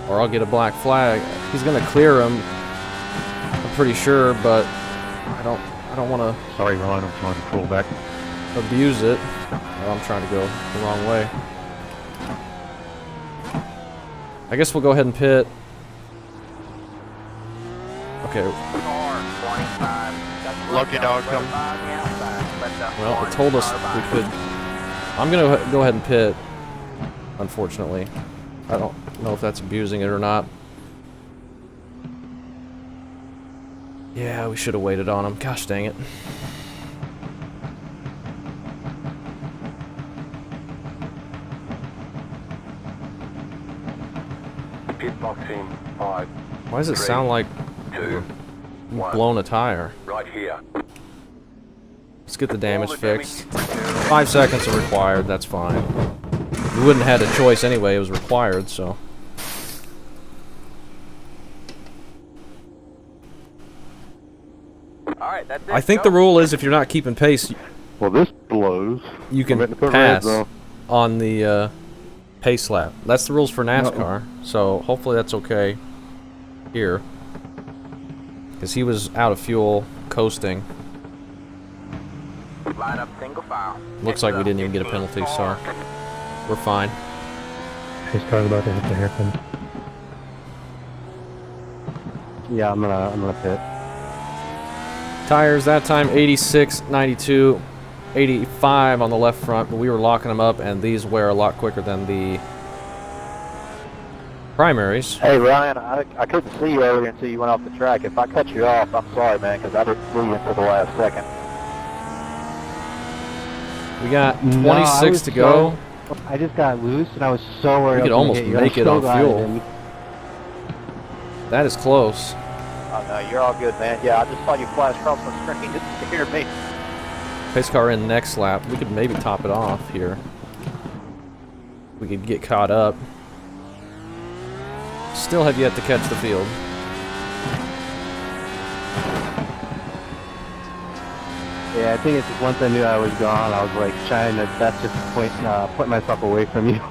Or I'll get a black flag. He's going to clear him. I'm pretty sure, but I don't want to Sorry, Ryan, I'm trying to crawl back. abuse it. Oh, I'm trying to go the wrong way. I guess we'll go ahead and pit. Okay. lucky dog coming. Well, it told us we could. I'm gonna go ahead and pit. Unfortunately, I don't know if that's abusing it or not. Yeah, we should have waited on him. Gosh dang it. Pit box in 5. Why does it sound like 2. we're blown a tire? Right here. Let's get the damage fixed. 5 seconds are required, that's fine. We wouldn't have had a choice anyway, it was required, so. Alright, that's it. I think the rule is if you're not keeping pace, Well, this blows. you can I'm in the red pass zone. on the pace lap. That's the rules for NASCAR, so hopefully that's okay here. Because he was out of fuel, coasting. Line up single file. Looks like we didn't even get a penalty, so we're fine. His car's about to hit the hairpin. Yeah, I'm gonna pit. Tires that time 86, 92, 85 on the left front, but we were locking them up, and these wear a lot quicker than the primaries. Hey Ryan, I couldn't see you earlier until you went off the track. If I cut you off, I'm sorry, man, because I didn't see you until the last second. We got No, 26 to go. I just got loose and I was so worried. We could I was gonna almost get you. I make it still on got fuel. it, and That is close. Oh no, you're all good, man. Yeah, I just saw you flash across my screen. It scared me. Pace car in next lap. We could maybe top it off here. We could get caught up. Still have yet to catch the field. Yeah, I think it's just once I knew I was gone, I was like trying to, that's just put myself away from you.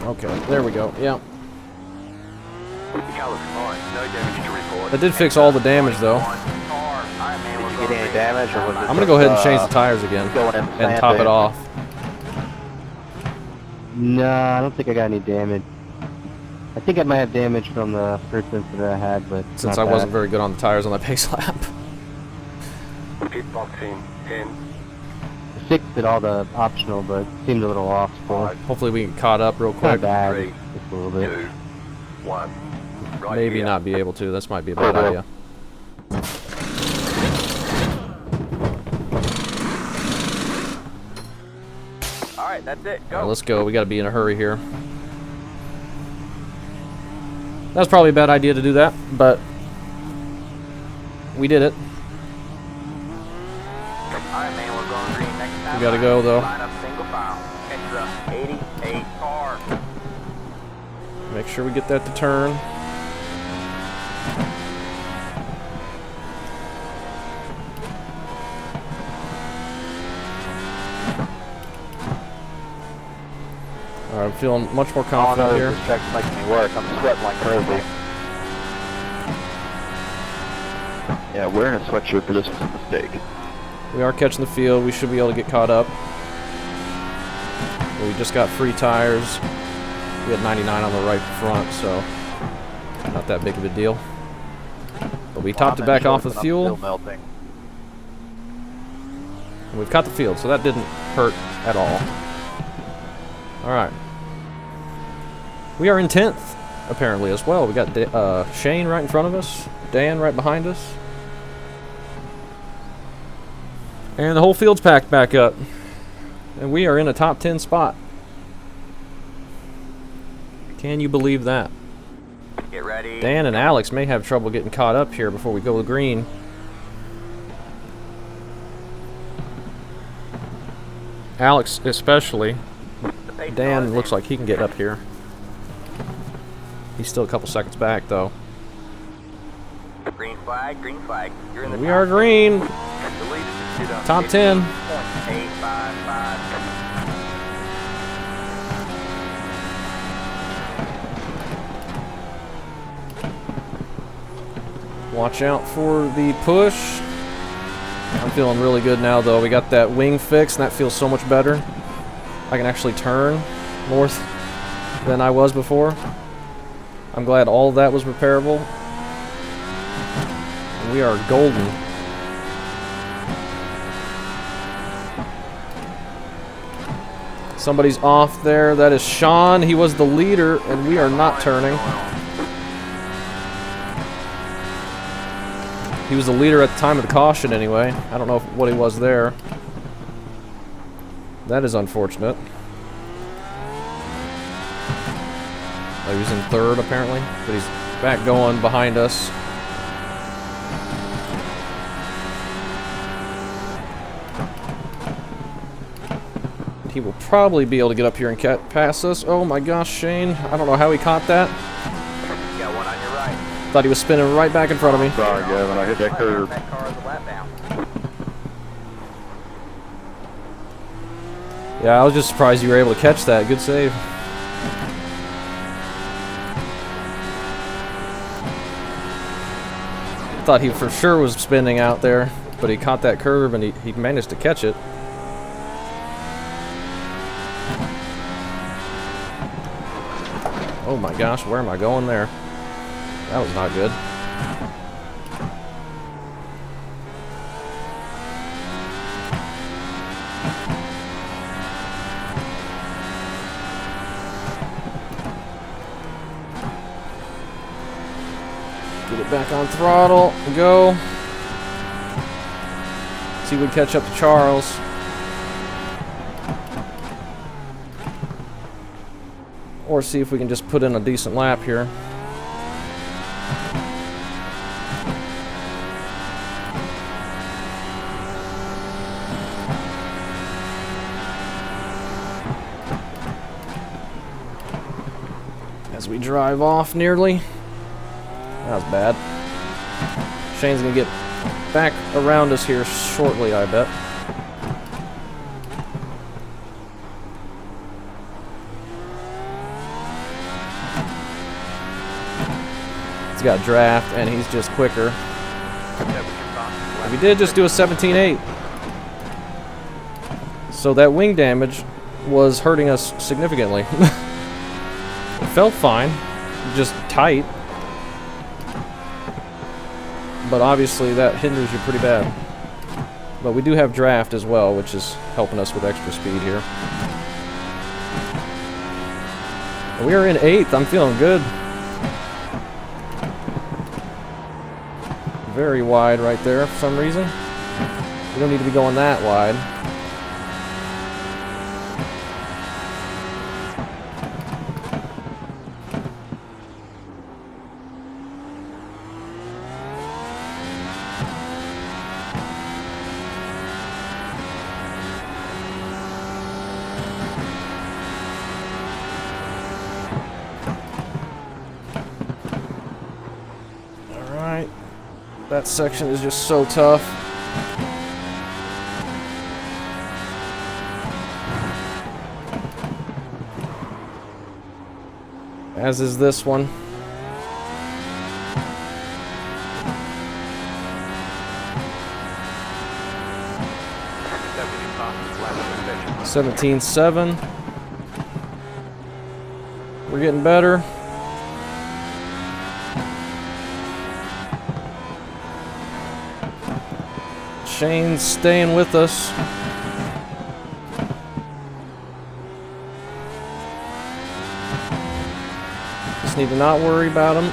Okay, there we go. Yeah. Car looks fine. No damage to report. That did fix all the damage though. Did you get any damage, or was it I'm gonna go ahead and change the tires again going in and top it off. No, I don't think I got any damage. I think I might have damage from the first incident I had, but Since not I wasn't bad. very good on the tires on that pace lap. Pit box in 10. I fixed it all the optional, but it seemed a little off. So Hopefully we get caught up real not quick. bad, 3, just a little bit. 2, 1. Right Maybe here. not be able to. This might be a bad idea. Alright, that's it. Go. Alright, let's go. We gotta be in a hurry here. That's probably a bad idea to do that, but we did it. Alright, man, we're going green next time. We gotta go, though. Line up single file. It's the 88 car. Make sure we get that to turn. Alright, I'm feeling much more All I confident know here. is this track's making me work. I'm sweating like crazy. Yeah, wearing a sweatshirt for this was a mistake. We are catching the field. We should be able to get caught up. But we just got free tires. We had 99 on the right front, so not that big of a deal. But we topped it back off with fuel. Still melting. And we've caught the field, so that didn't hurt at all. Alright. We are in 10th, apparently, as well. We got Shane right in front of us, Dan right behind us. And the whole field's packed back up. And we are in a top 10 spot. Can you believe that? Get ready. Dan and Alex may have trouble getting caught up here before we go to green. Alex especially. Dan looks like he can get up here. He's still a couple seconds back, though. Green flag, green flag. You're in the We top are green. The lead is at Top 10. 855. Watch out for the push. I'm feeling really good now, though. We got that wing fixed, and that feels so much better. I can actually turn more than I was before. I'm glad all of that was repairable. We are golden. Somebody's off there. That is Sean. He was the leader, and we are not turning. He was the leader at the time of the caution anyway. I don't know what he was there. That is unfortunate. Oh, he was in third apparently, but he's back going behind us. He will probably be able to get up here and pass us. Oh my gosh, Shane. I don't know how he caught that. Got one on your right. Thought he was spinning right back in front of me. Sorry, Gavin, I hit that curve. That car is a lap down. Yeah, I was just surprised you were able to catch that. Good save. Thought he for sure was spinning out there, but he caught that curve and he managed to catch it. Oh my gosh, where am I going there? That was not good. Get it back on throttle and go. See if we can catch up to Charles. Or see if we can just put in a decent lap here. As we drive off nearly. That was bad. Shane's gonna get back around us here shortly, I bet. He's got draft and he's just quicker. We did just do a 17.8. So that wing damage was hurting us significantly. It felt fine, just tight. But obviously that hinders you pretty bad. But we do have draft as well, which is helping us with extra speed here. We are in 8th. I'm feeling good. Very wide right there for some reason. We don't need to be going that wide. That section is just so tough. As is this one. Deputy 17.7. We're getting better. Shane's staying with us. Just need to not worry about him.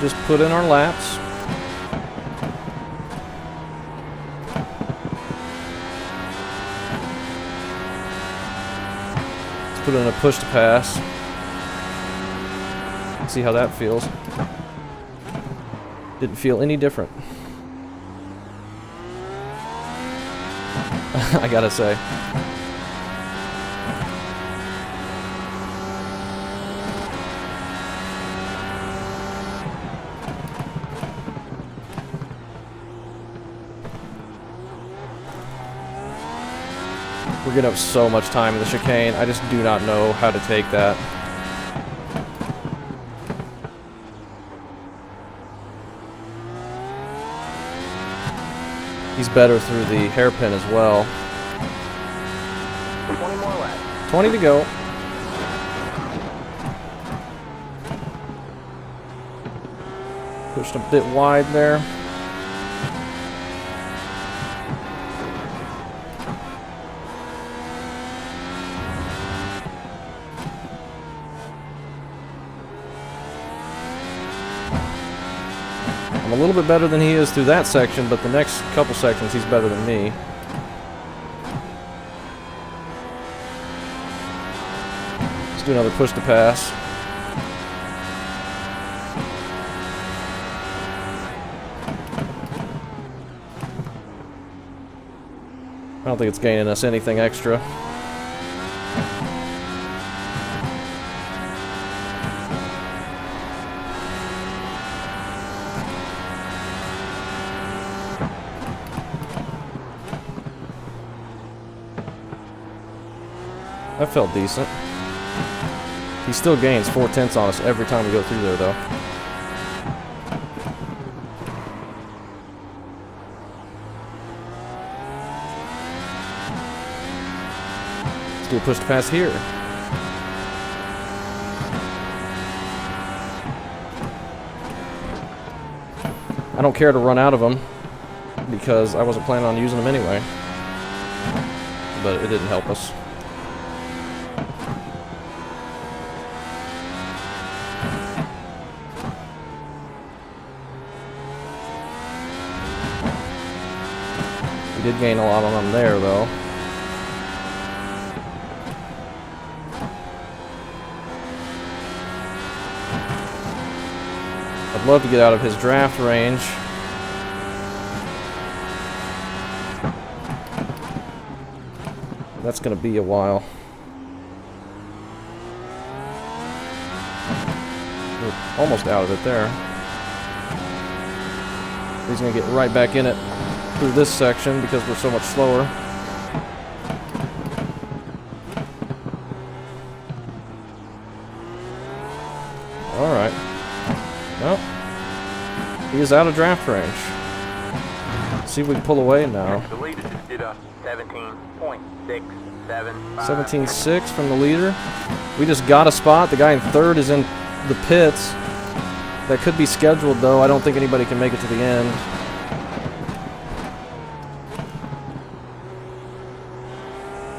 Just put in our laps. Let's put in a push to pass. See how that feels. Didn't feel any different. I gotta say. We're gonna have so much time in the chicane. I just do not know how to take that. He's better through the hairpin as well. 20 more laps. 20 to go. Pushed a bit wide there. a little bit better than he is through that section, but the next couple sections he's better than me. Let's do another push to pass. I don't think it's gaining us anything extra. That felt decent. He still gains 4/10 on us every time we go through there, though. Let's do a push to pass here. I don't care to run out of them because I wasn't planning on using them anyway. But it didn't help us. We did gain a lot on them there, though. I'd love to get out of his draft range. That's going to be a while. We're almost out of it there. He's going to get right back in it through this section because we're so much slower. Alright. Well, he is out of draft range. Let's see if we can pull away now. The leader just did a 17.675. 17.6 from the leader. We just got a spot. The guy in third is in the pits. That could be scheduled, though. I don't think anybody can make it to the end.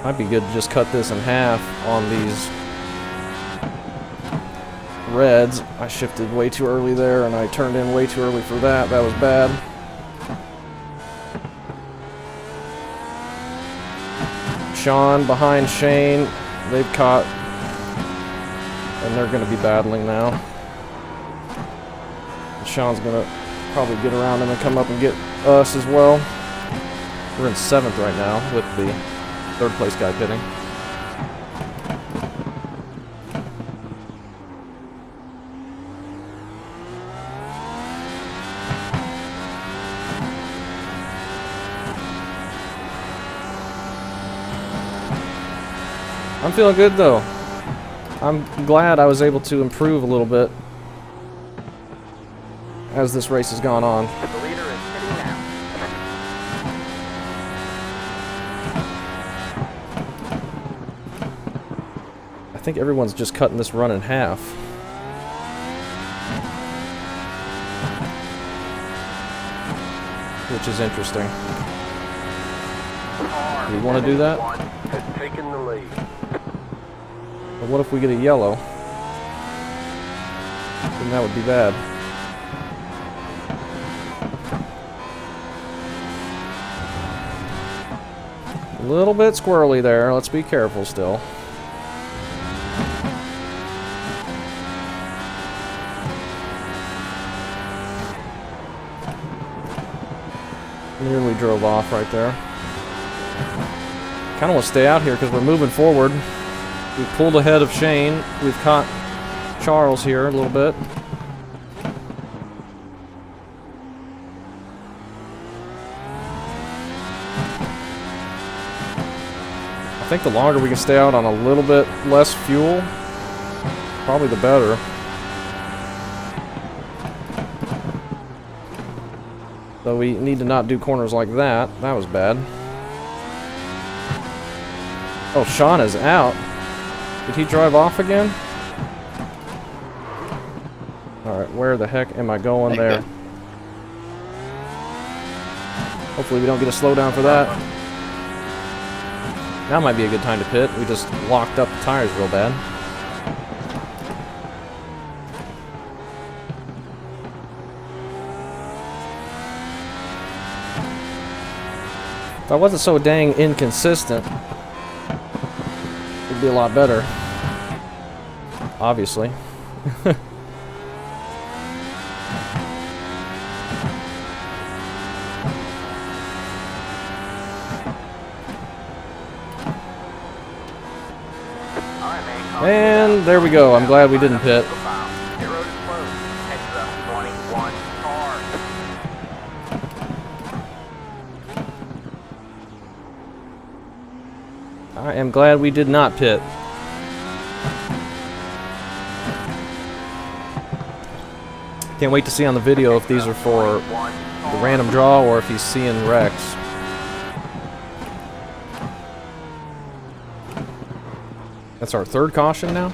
Might be good to just cut this in half on these reds. I shifted way too early there, and I turned in way too early for that. That was bad. Sean behind Shane. They've caught, and they're going to be battling now. And Sean's going to probably get around him and come up and get us as well. We're in 7th right now with the 3rd place guy pitting. I'm feeling good though. I'm glad I was able to improve a little bit as this race has gone on. The leader is sitting now. I think everyone's just cutting this run in half. Which is interesting. Do we want to do that? Has taken the lead. But what if we get a yellow? Then that would be bad. A little bit squirrely there. Let's be careful still. Nearly drove off right there. Kind of want to stay out here because we're moving forward. We pulled ahead of Shane. We've caught Charles here a little bit. I think the longer we can stay out on a little bit less fuel, probably the better. Though we need to not do corners like that. That was bad. Oh, Sean is out. Did he drive off again? Alright, where the heck am I going there? Hopefully we don't get a slowdown for that. Now might be a good time to pit. We just locked up the tires real bad. If I wasn't so dang inconsistent, it'd be a lot better. Obviously. And there we go. I'm glad we didn't pit. Pit road is closed. Head to the 21 car. I am glad we did not pit. Can't wait to see on the video if these are for the random draw or if he's seeing wrecks. That's our third caution now.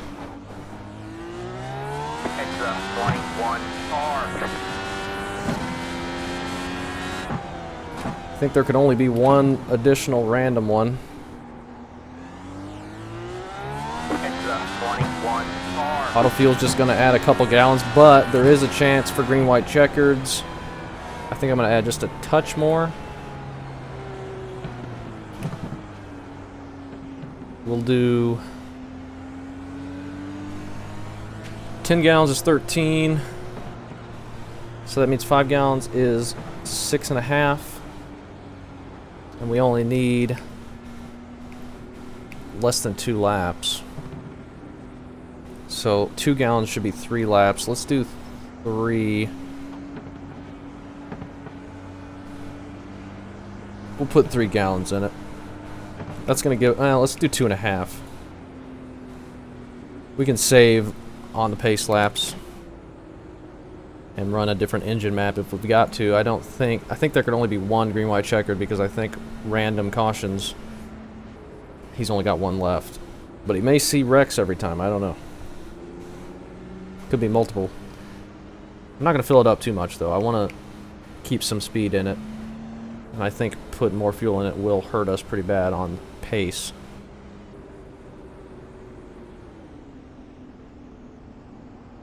Head to the 21 car. I think there could only be one additional random one. Head to the 21 car. Autofuel's just going to add a couple gallons, but there is a chance for green-white checkers. I think I'm going to add just a touch more. We'll do 10 gallons is 13. So that means 5 gallons is 6.5. And we only need less than 2 laps. So 2 gallons should be 3 laps. Let's do 3. We'll put 3 gallons in it. That's gonna give, let's do 2.5. We can save on the pace laps and run a different engine map if we've got to. I think there could only be one green, white, checkered because I think random cautions, he's only got one left. But he may see wrecks every time, I don't know. Could be multiple. I'm not gonna fill it up too much though. I wanna keep some speed in it. And I think putting more fuel in it will hurt us pretty bad on pace.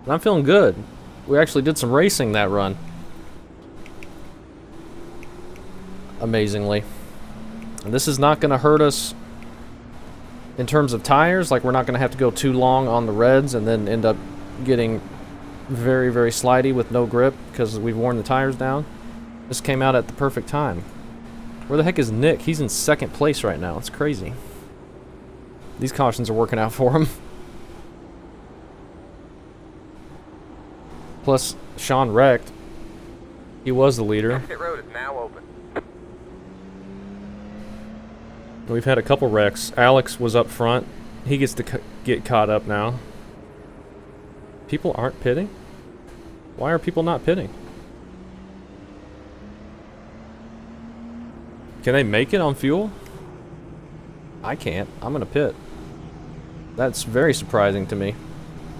And I'm feeling good. We actually did some racing that run. Amazingly. And this is not going to hurt us in terms of tires. Like, we're not going to have to go too long on the reds and then end up getting very, very slidey with no grip because we've worn the tires down. This came out at the perfect time. Where the heck is Nick? He's in second place right now. It's crazy. These cautions are working out for him. Plus, Sean wrecked. He was the leader. Pit road is now open. We've had a couple wrecks. Alex was up front. He gets to get caught up now. People aren't pitting? Why are people not pitting? Can they make it on fuel? I can't. I'm gonna pit. That's very surprising to me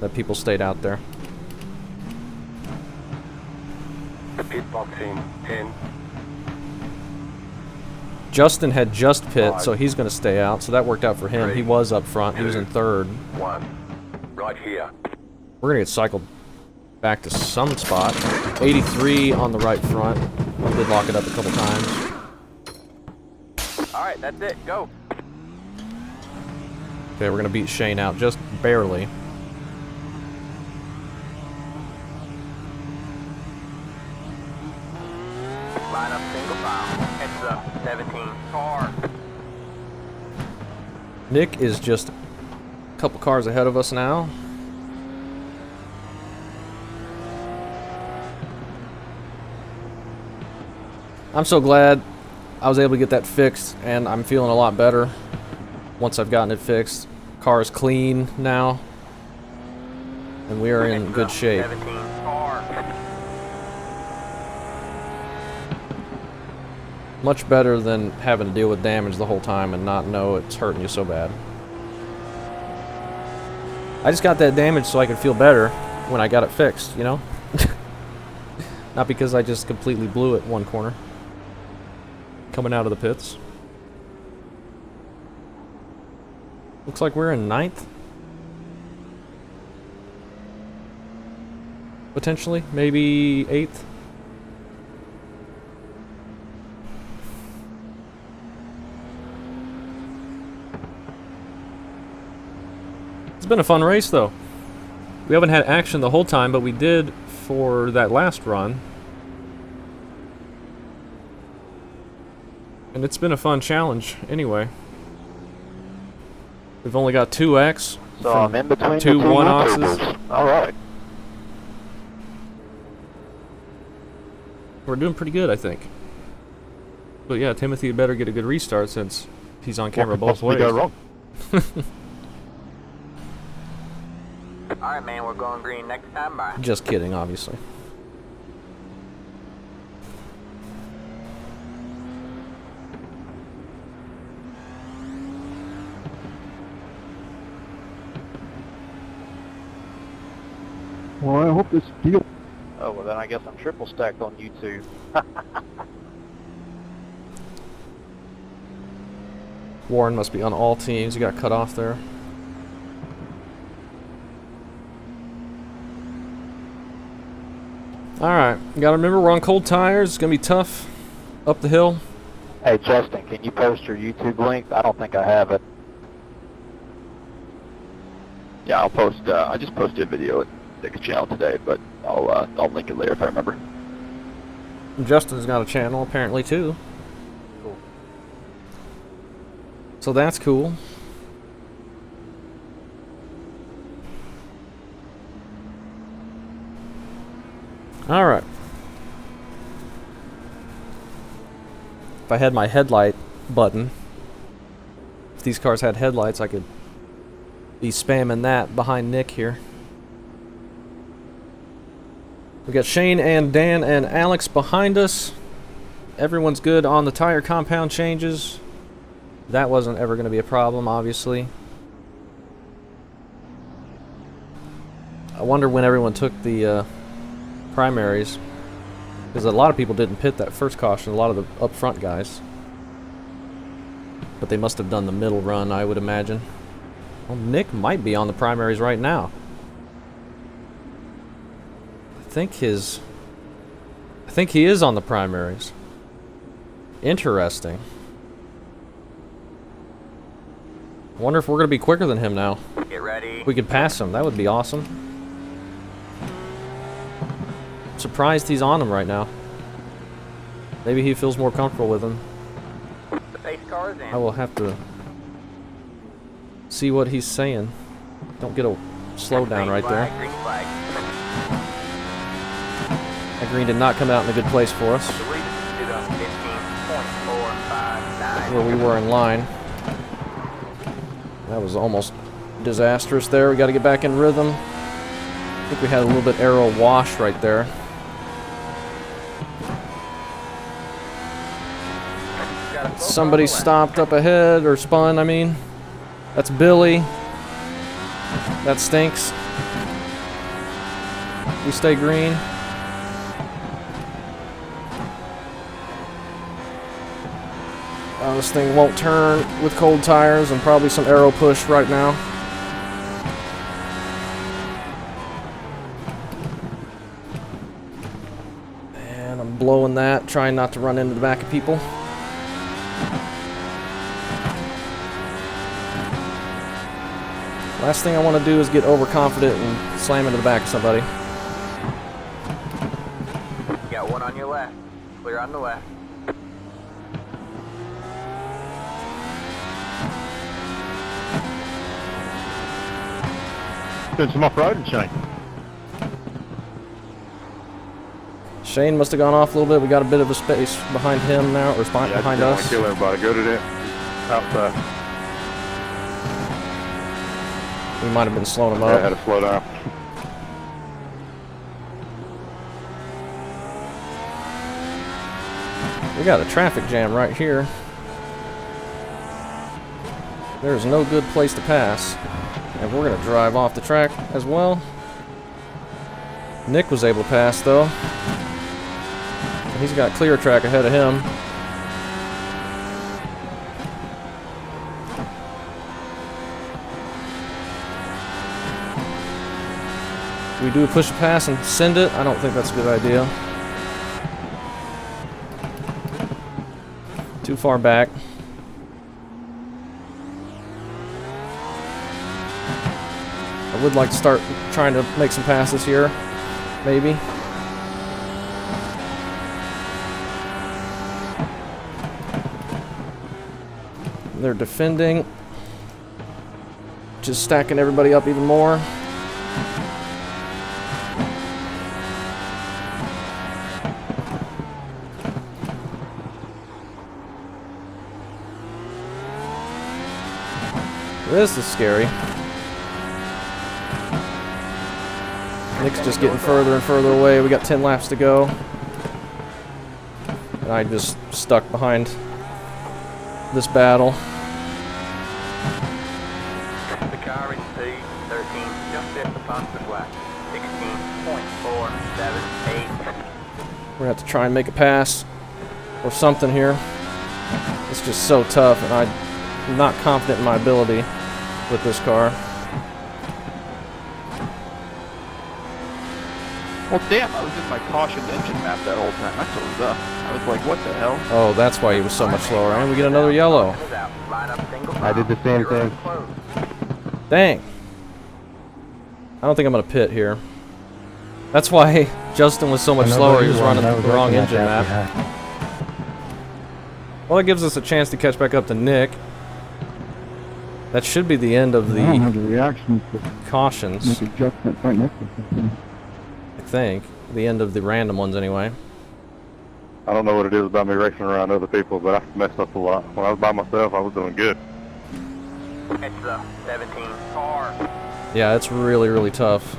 that people stayed out there. Pit box in 10. Justin had just pit, so he's going to stay out. So that worked out for him. He was up front. He was in third. 1. Right here. We're going to get cycled back to some spot. 83 on the right front. We did lock it up a couple times. Alright, that's it. Go. Okay, we're going to beat Shane out just barely. Line up single file. Heads up 17 car. Nick is just a couple cars ahead of us now. I'm so glad I was able to get that fixed, and I'm feeling a lot better once I've gotten it fixed. Car is clean now, and we are in good shape. 17 car. Much better than having to deal with damage the whole time and not know it's hurting you so bad. I just got that damage so I could feel better when I got it fixed, you know? Not because I just completely blew it one corner. Coming out of the pits. Looks like we're in 9th. Potentially, maybe 8th. been a fun race, though. We haven't had action the whole time, but we did for that last run. And it's been a fun challenge, anyway. We've only got 2X. So I'm in between two the two one-oxes. YouTubers. All right. We're doing pretty good, I think. But yeah, Timothy better get a good restart since he's on camera both ways. Go wrong? Alright, man, we're going green next time. Bye. Just kidding, obviously. Well, I hope this deal. Oh, well, then I guess I'm triple stacked on YouTube. Warren must be on all teams. He got cut off there. Alright, gotta remember we're on cold tires. It's gonna be tough up the hill. Hey, Justin, can you post your YouTube link? I don't think I have it. Yeah, I'll post. I just posted a video at Dick's channel today, but I'll link it later if I remember. Justin's got a channel apparently too. Cool. So that's cool. Alright. If I had my headlight button, if these cars had headlights, I could be spamming that behind Nick here. We got Shane and Dan and Alex behind us. Everyone's good on the tire compound changes. That wasn't ever going to be a problem, obviously. I wonder when everyone took the primaries, because a lot of people didn't pit that first caution, a lot of the up front guys. But they must have done the middle run, I would imagine. Well, Nick might be on the primaries right now. I think he is on the primaries. Interesting. I wonder if we're going to be quicker than him now. Get ready. We could pass him. That would be awesome. I'm surprised he's on him right now. Maybe he feels more comfortable with him. The pace car is in. I will have to see what he's saying. Don't get a slowdown right there. Green flag. That green did not come out in a good place for us, The lead is 15.459. where we were in line. That was almost disastrous there. We got to get back in rhythm. I think we had a little bit aero wash right there. Somebody stopped up ahead, or spun, I mean. That's Billy. That stinks. We stay green. This thing won't turn with cold tires and probably some aero push right now. And I'm blowing that, trying not to run into the back of people. Last thing I want to do is get overconfident and slam into the back of somebody. You got one on your left. Clear on the left. Doing some off-roading, Shane. Shane must have gone off a little bit. We got a bit of a space behind him now, or behind I don't want us. to kill everybody. Go to that outside. We might have been slowing him I had up. to slow down. We got a traffic jam right here. There's no good place to pass. And we're going to drive off the track as well. Nick was able to pass, though. And he's got clear track ahead of him. We do push a pass and send it. I don't think that's a good idea. Too far back. I would like to start trying to make some passes here, maybe. They're defending. Just stacking everybody up even more. This is scary. Nick's just getting further and further away. We got 10 laps to go. And I just stuck behind this battle. The car in C13 just hit the positive flag. 16.478. We're gonna have to try and make a pass or something here. It's just so tough, and I'm not confident in my ability with this car. Well, damn, I was in my caution engine map that whole time. That's what was up. I was like, what the hell? Oh, that's why he was so much slower. And we get another yellow. I did the same thing. Dang. I don't think I'm gonna pit here. That's why Justin was so much slower. He was running the wrong engine map. Well, it gives us a chance to catch back up to Nick. That should be the end of I don't have the the reactions to cautions, make adjustments right next to something. I think. The end of the random ones, anyway. I don't know what it is about me racing around other people, but I messed up a lot. When I was by myself, I was doing good. It's the 17 car. Yeah, it's really, really tough.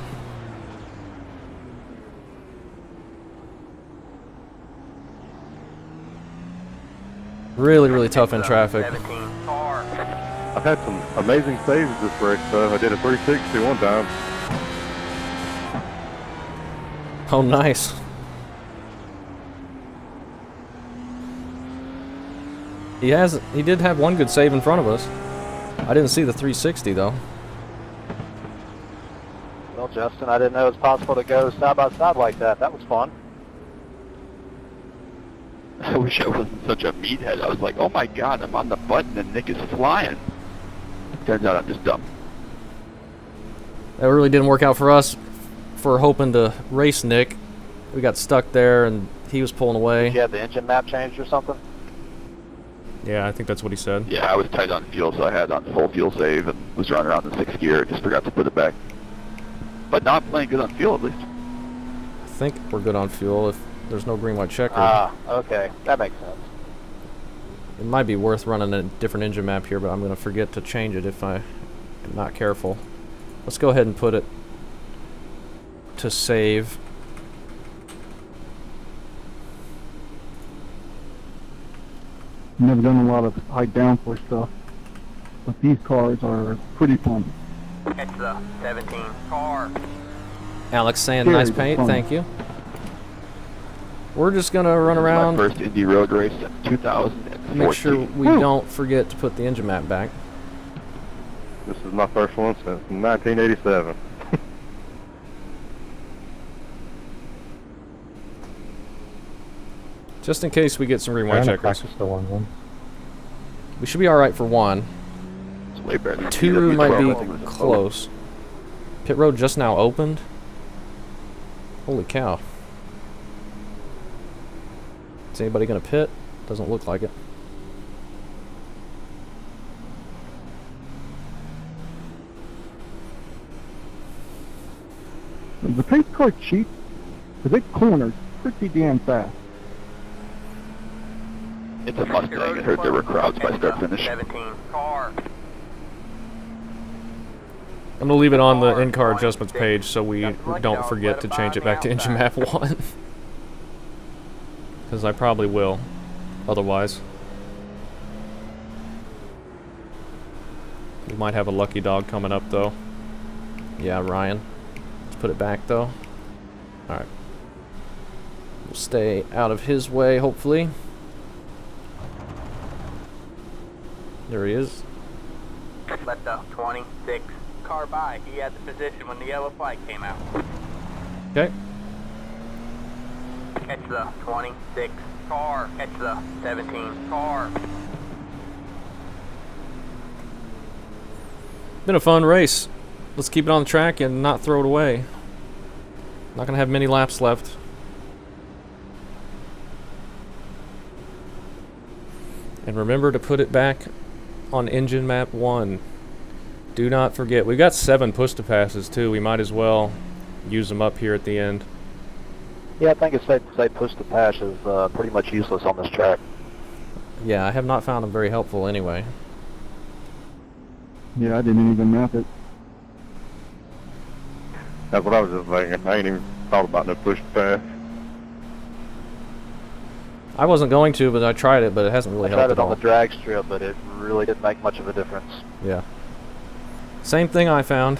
Really, really tough in traffic. 17 car. I've had some amazing saves this race, though. I did a 360 one time. Oh, nice. He did have one good save in front of us. I didn't see the 360 though. Well, Justin, I didn't know it was possible to go side by side like that. That was fun. I wish I wasn't such a meathead. I was like, oh my god, I'm on the button and Nick is flying. Turns out I'm just dumb. That really didn't work out for us for hoping to race Nick. We got stuck there and he was pulling away. Did you have the engine map changed or something? Yeah, I think that's what he said. Yeah, I was tight on fuel, so I had on full fuel save and was running around in 6th gear. Just forgot to put it back. But now I'm playing good on fuel at least. I think we're good on fuel if there's no green white checker. Ah, okay. That makes sense. It might be worth running a different engine map here, but I'm going to forget to change it if I am not careful. Let's go ahead and put it to save. Never done a lot of high downforce stuff, but these cars are pretty fun. It's the 17 car. Alex saying nice paint, thank you. We're just going to run around. My first Indy road race in 2014. Make sure we don't forget to put the engine map back. This is my first one since 1987. Just in case we get some green white checkers. Practice the one. We should be alright for one. It's way better than 2 might be TW12. close. Pit road just now opened. Holy cow. Is anybody gonna pit? Doesn't look like it. The pace car cheap, because it corners pretty damn fast. It's a Mustang. It hurt there were crowds by start finish. 17 car. I'm gonna leave it on the in-car adjustments page so we don't forget to change it back to engine map 1. Because I probably will, otherwise. We might have a lucky dog coming up though. Yeah, Ryan. Let's put it back though. Alright. We'll stay out of his way, hopefully. There he is. Let the 26 car by. He had the position when the yellow flag came out. Okay. Catch the 26 car. Catch the 17 car. Been a fun race. let's keep it on the track and not throw it away. Not gonna have many laps left. And remember to put it back on engine map 1. Do not forget. We've got 7 push-to-passes too. We might as well use them up here at the end. Yeah, I think it's safe to say push-to-pass is pretty much useless on this track. Yeah, I have not found them very helpful anyway. Yeah, I didn't even map it. That's what I was just thinking. I ain't even thought about no push pass. I wasn't going to, but I tried it, but it hasn't really I helped tried at it on all. the drag strip, but it really didn't make much of a difference. Yeah. Same thing I found.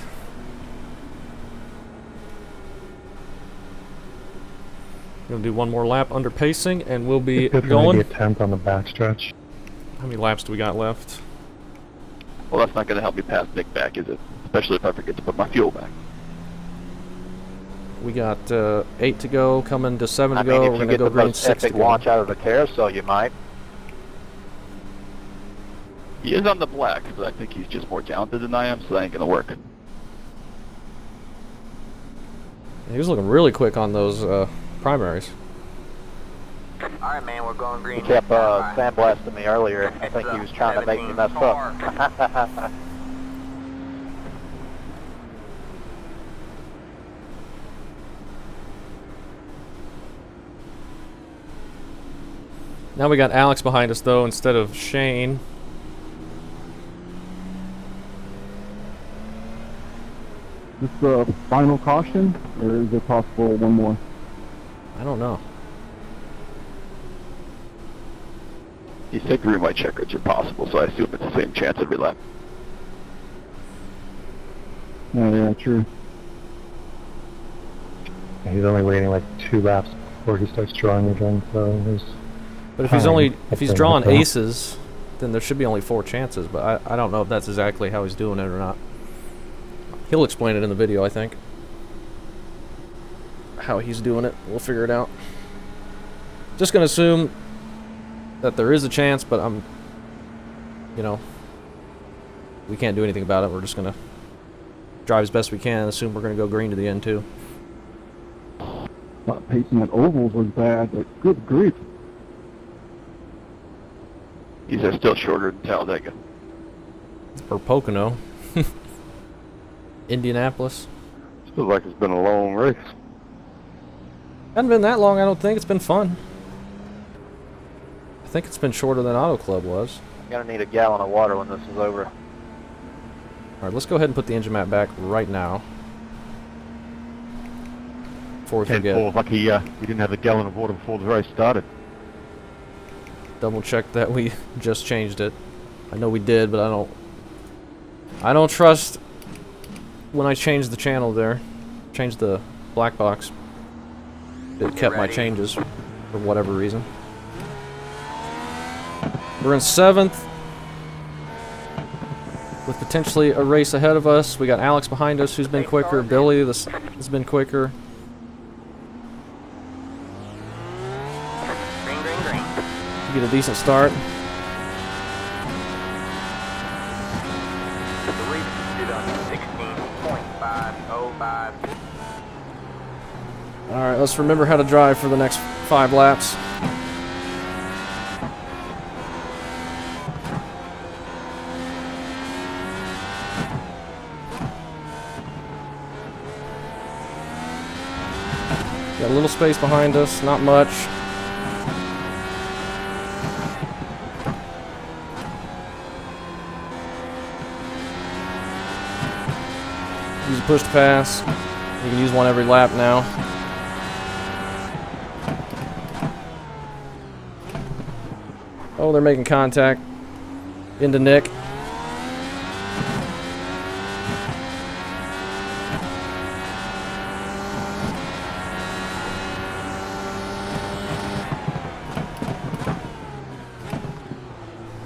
Gonna do one more lap under pacing, and we'll be going. Maybe a 10th on the backstretch. How many laps do we got left? Well, that's not going to help me pass Nick back, is it? Especially if I forget to put my fuel back. We got 8 to go, coming to 7 to I go. mean, We're if you gonna get go the green most 6 to epic go. launch out of the carousel, you might. He is on the black, but I think he's just more talented than I am, so that ain't going to work. He was looking really quick on those primaries. Alright, man, we're going green. He kept sandblasting me earlier. I think he was trying to make me mess up. Now we got Alex behind us, though, instead of Shane. Is this the final caution, or is it possible one more? I don't know. He said green white checkers are possible, so I assume it's the same chance every lap. Oh, yeah, true. Yeah, he's only waiting like 2 laps before he starts drawing again, so there's... But if he's time. only if he's Okay, drawing okay. aces, then there should be only 4 chances. But I don't know if that's exactly how he's doing it or not. He'll explain it in the video, I think. How he's doing it. We'll figure it out. Just gonna assume that there is a chance, but I'm, you know, we can't do anything about it. We're just gonna drive as best we can and assume we're gonna go green to the end too. Thought pacing at ovals was bad, but good grief. These are still shorter than Talladega. Or Pocono. Indianapolis. Feels like it's been a long race. Hasn't been that long, I don't think. It's been fun. I think it's been shorter than Auto Club was. I'm gonna need a gallon of water when this is over. Alright, let's go ahead and put the engine map back right now. Before we forget. Like he didn't have a gallon of water before the race started. Double check that we just changed it. I know we did, but I don't trust when I changed the channel there. Changed the black box. It kept my changes for whatever reason. We're in 7th. With potentially a race ahead of us. We got Alex behind us who's been quicker. Billy has been quicker. Green, green, green. Get a decent start. The race did on 16.505. Alright, let's remember how to drive for the next 5 laps. Got a little space behind us, not much. Use a push to pass. You can use one every lap now. Oh, they're making contact. Into Nick.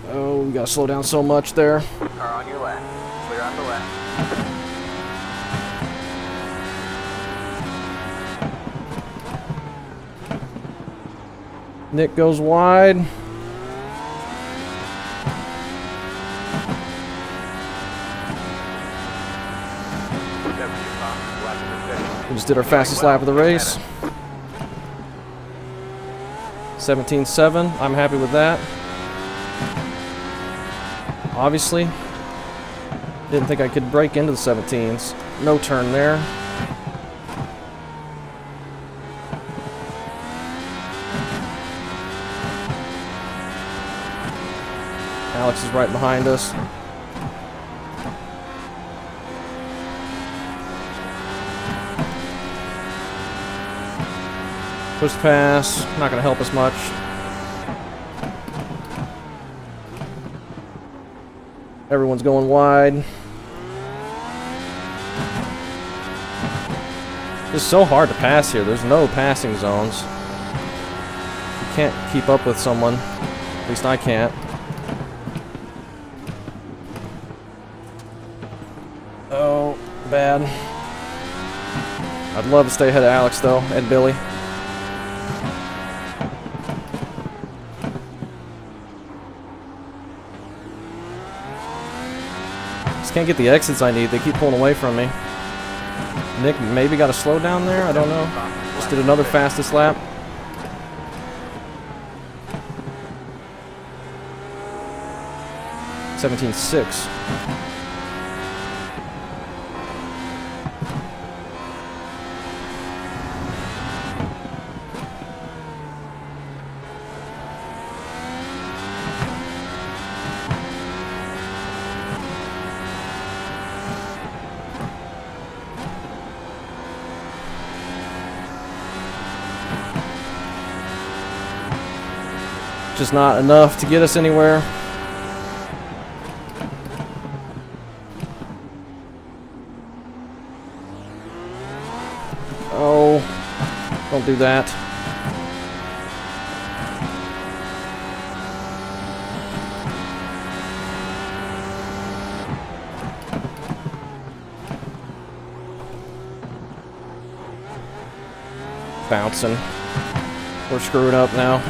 Oh, we gotta slow down so much there. Car on your left. Clear on the left. Nick goes wide. Just did our fastest lap of the race. 17.7. I'm happy with that. Obviously, didn't think I could break into the 17s. No turn there. Alex is right behind us. Push pass, not going to help us much. Everyone's going wide. It's so hard to pass here. There's no passing zones. You can't keep up with someone. At least I can't. Oh, bad. I'd love to stay ahead of Alex though, and Billy. Just can't get the exits I need. They keep pulling away from me. Nick maybe got a slow down there. I don't know. Just did another fastest lap. $17.6. Just not enough to get us anywhere. Oh, don't do that. Bouncing. We're screwing up now.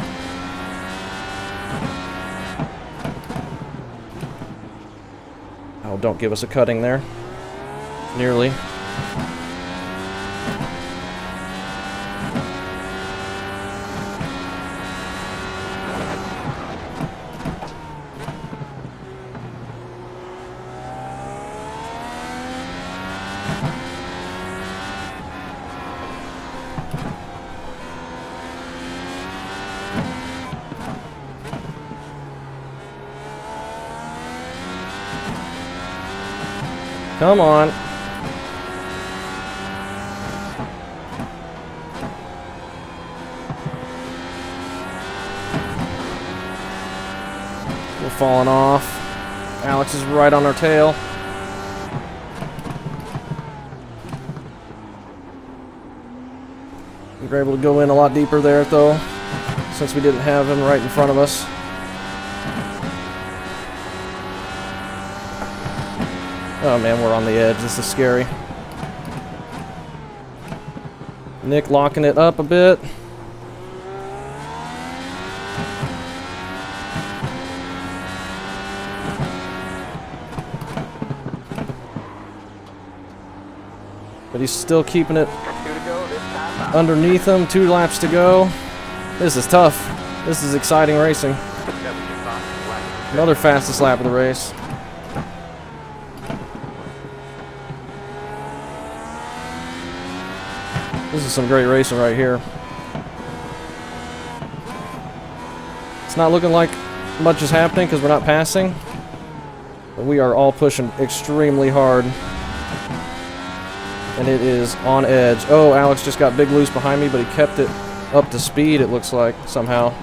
Oh, don't give us a cutting there. Nearly. Come on. We're falling off. Alex is right on our tail. We were able to go in a lot deeper there, though, since we didn't have him right in front of us. Oh man, we're on the edge. This is scary. Nick locking it up a bit. But he's still keeping it underneath him. 2 laps to go. This is tough. This is exciting racing. Another fastest lap of the race. This is some great racing right here. It's not looking like much is happening because we're not passing. But we are all pushing extremely hard. And it is on edge. Oh, Alex just got big loose behind me, but he kept it up to speed, it looks like, somehow.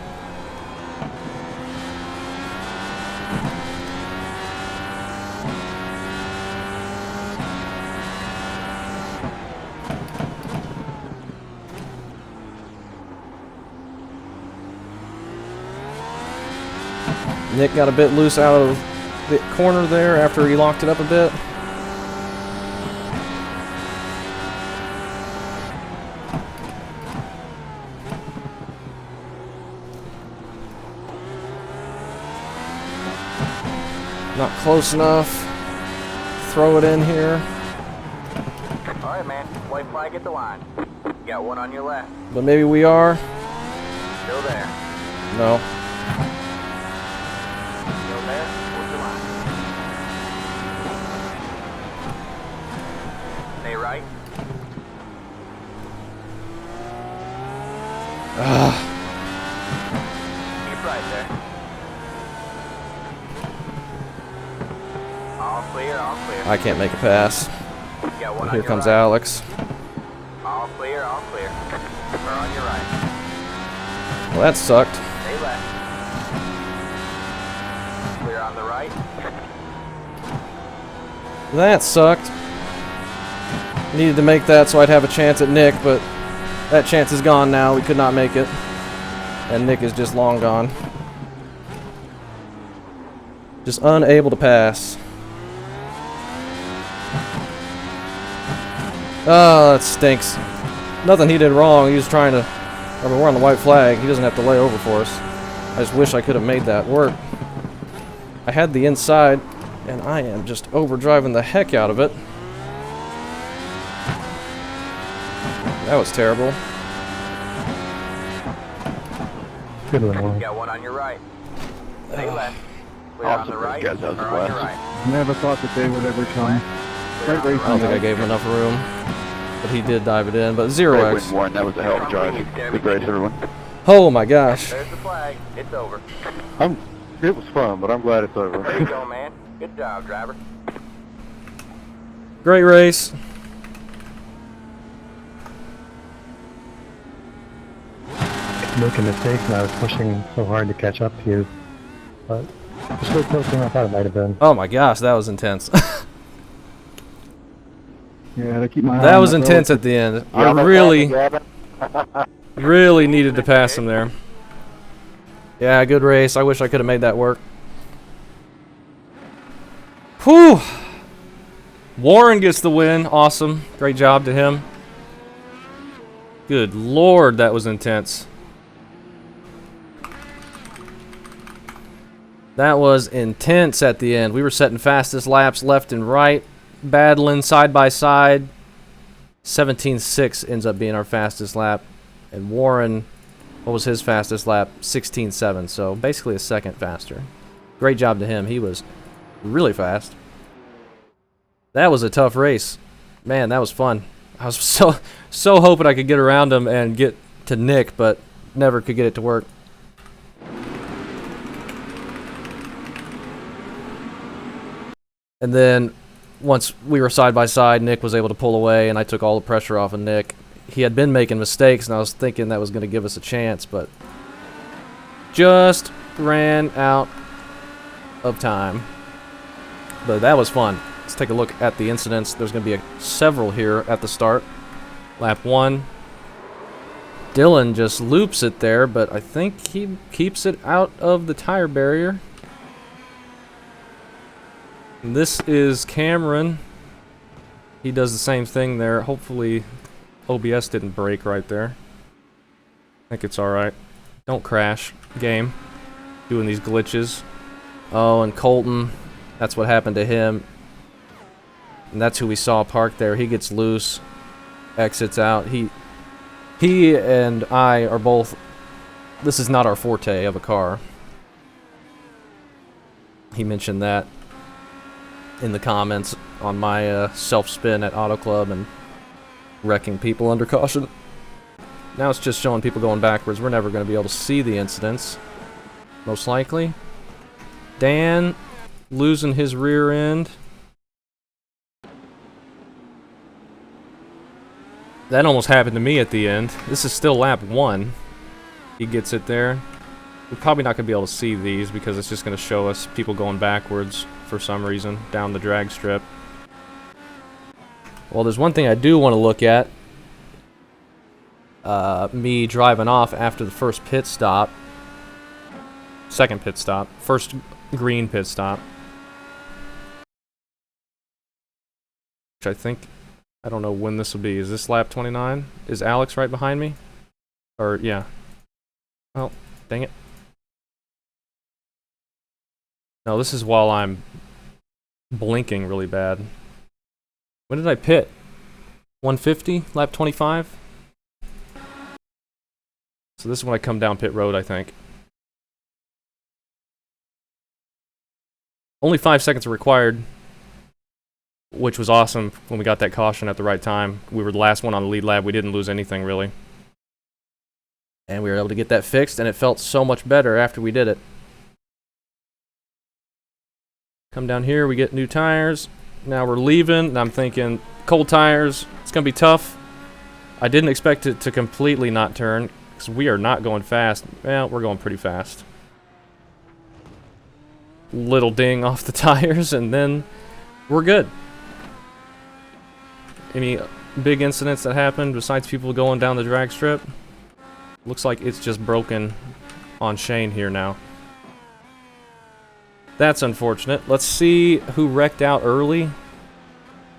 Nick got a bit loose out of the corner there after he locked it up a bit. Not close enough. Throw it in here. Alright, Alright, man. White flag at the line. Got one on your left. But maybe we are. Still there. No. Still there. What's the line? Stay right. Keep right there. All clear, all clear. I can't make a pass. Got one on Here your comes right. Alex. All clear, all clear. We're on your right. Well, that sucked. Stay left. Clear on the right. That sucked. Needed to make that so I'd have a chance at Nick, but that chance is gone now. We could not make it. And Nick is just long gone. Just unable to pass. Oh, that stinks. Nothing he did wrong. He was trying to... I mean, we're on the white flag. He doesn't have to lay over for us. I just wish I could have made that work. I had the inside, and I am just overdriving the heck out of it. That was terrible. Good one, Warren. Got one on your right. Stay left. Clear on Awesome, the right. guys, that was Or a on your blast. right. Never thought that they would ever come. Great racing. I don't think I gave him enough room. But he did dive it in. But 0x. Great win, Warren. That was a hell of a drive. Good race, everyone. Oh my gosh. There's the flag. It's over. It was fun, but I'm glad it's over. There you go, man. Good job, driver. Great race. Making mistakes and I was pushing so hard to catch up to you. But it's still closer than I thought it might have been. Oh my gosh, that was intense. Yeah, to keep my eye That on was road. intense at the end. I Gavin, really, Gavin. really needed to pass him there. Yeah, good race. I wish I could have made that work. Whew. Warren gets the win. Awesome. Great job to him. Good Lord, that was intense. That was intense at the end. We were setting fastest laps left and right, battling side by side. 17.6 ends up being our fastest lap. And Warren, what was his fastest lap? 16.7, so basically a second faster. Great job to him. He was really fast. That was a tough race. Man, that was fun. I was so hoping I could get around him and get to Nick, but never could get it to work. And then once we were side by side, Nick was able to pull away, and I took all the pressure off of Nick. He had been making mistakes, and I was thinking that was going to give us a chance, but just ran out of time. But that was fun. Let's take a look at the incidents. There's going to be several here at the start. Lap 1. Dylan just loops it there, but I think he keeps it out of the tire barrier. And this is Cameron. He does the same thing there. Hopefully OBS didn't break right there. I think it's alright. Don't crash, game. Doing these glitches. Oh, and Colton, that's what happened to him. And that's who we saw parked there. He gets loose, exits out. He and I are both... This is not our forte of a car. He mentioned that in the comments on my self-spin at Auto Club and wrecking people under caution. Now it's just showing people going backwards. We're never going to be able to see the incidents, most likely. Dan losing his rear end. That almost happened to me at the end. This is still lap 1. He gets it there. We're probably not going to be able to see these because it's just going to show us people going backwards for some reason down the drag strip. Well, there's one thing I do want to look at. Me driving off after the first pit stop. Second pit stop. First green pit stop. Which I think... I don't know when this will be. Is this lap 29? Is Alex right behind me? Or, yeah. Oh, dang it. No, this is while I'm blinking really bad. When did I pit? 150, lap 25. So this is when I come down pit road, I think. Only 5 seconds are required, which was awesome when we got that caution at the right time. We were the last one on the lead lap. We didn't lose anything, really. And we were able to get that fixed, and it felt so much better after we did it. Come down here, we get new tires. Now we're leaving, and I'm thinking, cold tires, it's going to be tough. I didn't expect it to completely not turn, because we are not going fast. Well, we're going pretty fast. Little ding off the tires, and then we're good. Any big incidents that happened besides people going down the drag strip? Looks like it's just broken on Shane here now. That's unfortunate. Let's see who wrecked out early.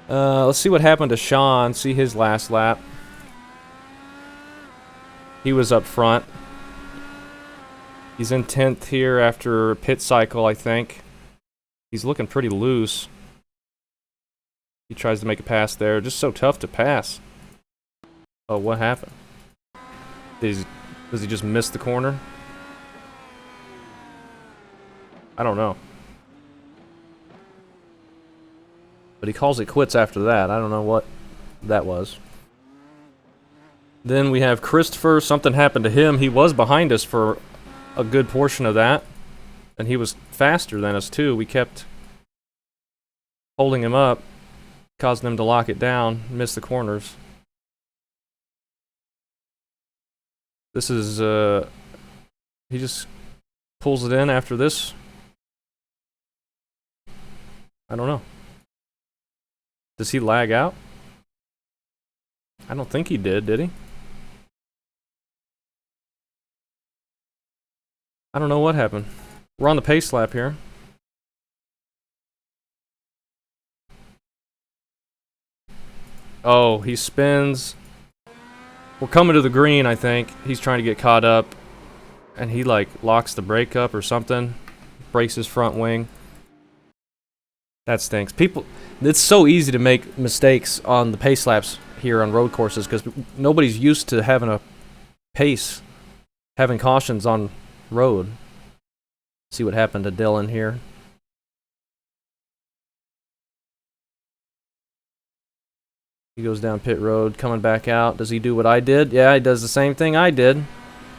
Let's see what happened to Sean. See his last lap. He was up front. He's in 10th here after pit cycle, I think. He's looking pretty loose. He tries to make a pass there. Just so tough to pass. Oh, what happened? Does he just miss the corner? I don't know. But he calls it quits after that. I don't know what that was. Then we have Christopher. Something happened to him. He was behind us for a good portion of that. And he was faster than us, too. We kept holding him up, causing him to lock it down, miss the corners. This is, he just pulls it in after this. I don't know. Does he lag out? I don't think he did he? I don't know what happened. We're on the pace lap here. Oh, he spins. We're coming to the green, I think. He's trying to get caught up. And he, like, locks the brake up or something. Breaks his front wing. That stinks. People, it's so easy to make mistakes on the pace laps here on road courses because nobody's used to having a pace, having cautions on road. See what happened to Dylan here. He goes down pit road, coming back out. Does he do what I did? Yeah, he does the same thing I did.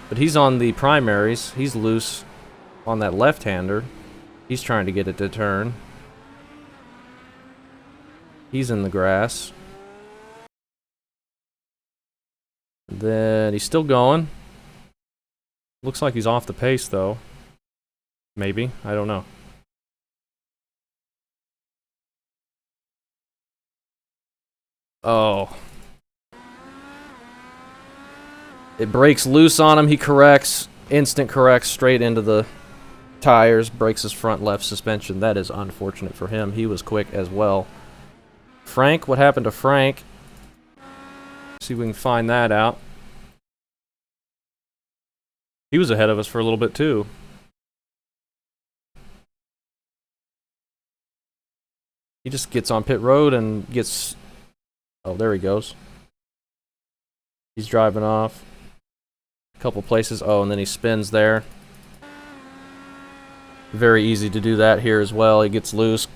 But he's on the primaries. He's loose on that left-hander. He's trying to get it to turn. He's in the grass. Then he's still going. Looks like he's off the pace, though. Maybe. I don't know. Oh. It breaks loose on him. He corrects. Instant corrects straight into the tires. Breaks his front left suspension. That is unfortunate for him. He was quick as well. Frank, what happened to Frank? See if we can find that out. He was ahead of us for a little bit too. He just gets on pit road and gets... Oh, there he goes. He's driving off. A couple places. Oh, and then he spins there. Very easy to do that here as well. He gets loose.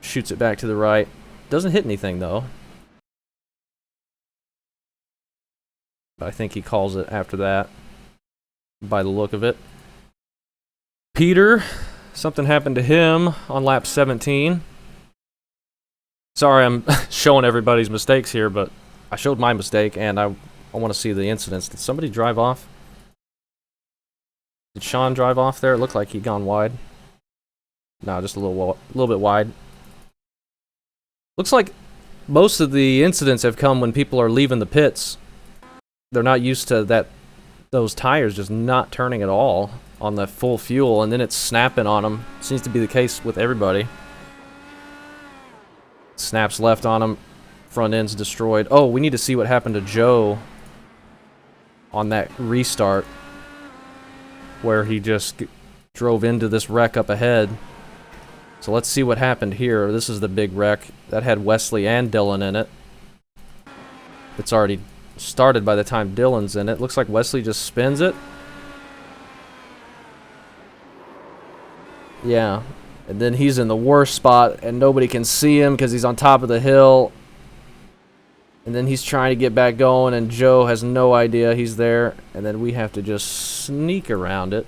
Shoots it back to the right. Doesn't hit anything, though. But I think he calls it after that. By the look of it. Peter. Something happened to him on lap 17. Sorry, I'm showing everybody's mistakes here, but I showed my mistake, and I want to see the incidents. Did somebody drive off? Did Sean drive off there? It looked like he'd gone wide. No, just a little bit wide. Looks like most of the incidents have come when people are leaving the pits. They're not used to those tires just not turning at all on the full fuel, and then it's snapping on them. Seems to be the case with everybody. Snaps left on him. Front end's destroyed. Oh, we need to see what happened to Joe on that restart where he just drove into this wreck up ahead. So let's see what happened here. This is the big wreck. That had Wesley and Dylan in it. It's already started by the time Dylan's in it. Looks like Wesley just spins it. Yeah. And then he's in the worst spot, and nobody can see him because he's on top of the hill. And then he's trying to get back going, and Joe has no idea he's there. And then we have to just sneak around it.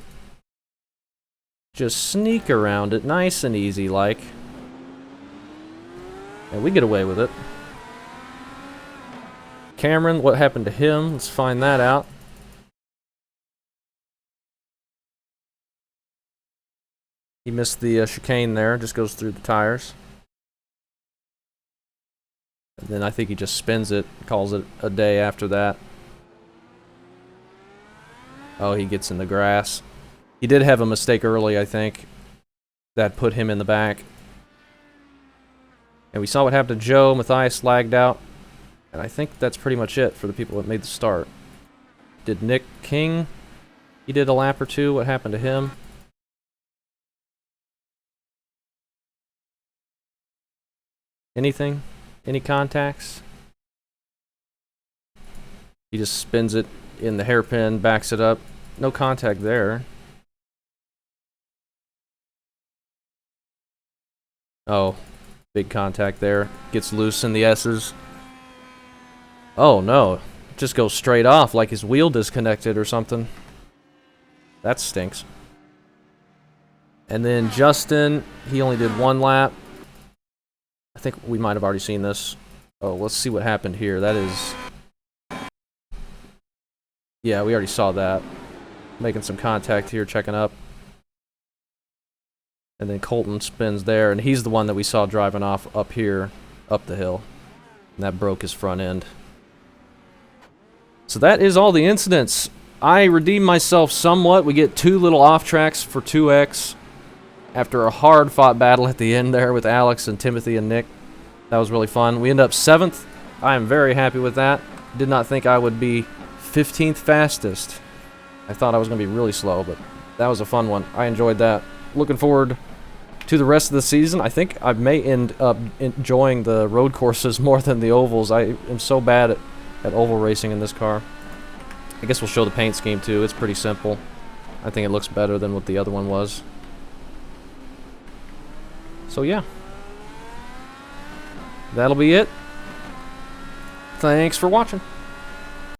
Just sneak around it, nice and easy like. And we get away with it. Cameron, what happened to him? Let's find that out. He missed the chicane there, just goes through the tires. And then I think he just spins it, calls it a day after that. Oh, he gets in the grass. He did have a mistake early, I think, that put him in the back. And we saw what happened to Joe. Matthias lagged out. And I think that's pretty much it for the people that made the start. Did Nick King? He did a lap or two. What happened to him? Anything? Any contacts? He just spins it in the hairpin, backs it up. No contact there. Oh, big contact there. Gets loose in the S's. Oh no, it just goes straight off like his wheel disconnected or something. That stinks. And then Justin, he only did one lap. I think we might have already seen this. Oh, let's see what happened here. That is... Yeah, we already saw that. Making some contact here, checking up. And then Colton spins there, and he's the one that we saw driving off up here, up the hill. And that broke his front end. So that is all the incidents. I redeemed myself somewhat. We get 2 little off tracks for 2X. After a hard-fought battle at the end there with Alex and Timothy and Nick. That was really fun. We end up 7th. I am very happy with that. Did not think I would be 15th fastest. I thought I was going to be really slow, but that was a fun one. I enjoyed that. Looking forward to the rest of the season. I think I may end up enjoying the road courses more than the ovals. I am so bad at oval racing in this car. I guess we'll show the paint scheme too. It's pretty simple. I think it looks better than what the other one was. So yeah, that'll be it. Thanks for watching.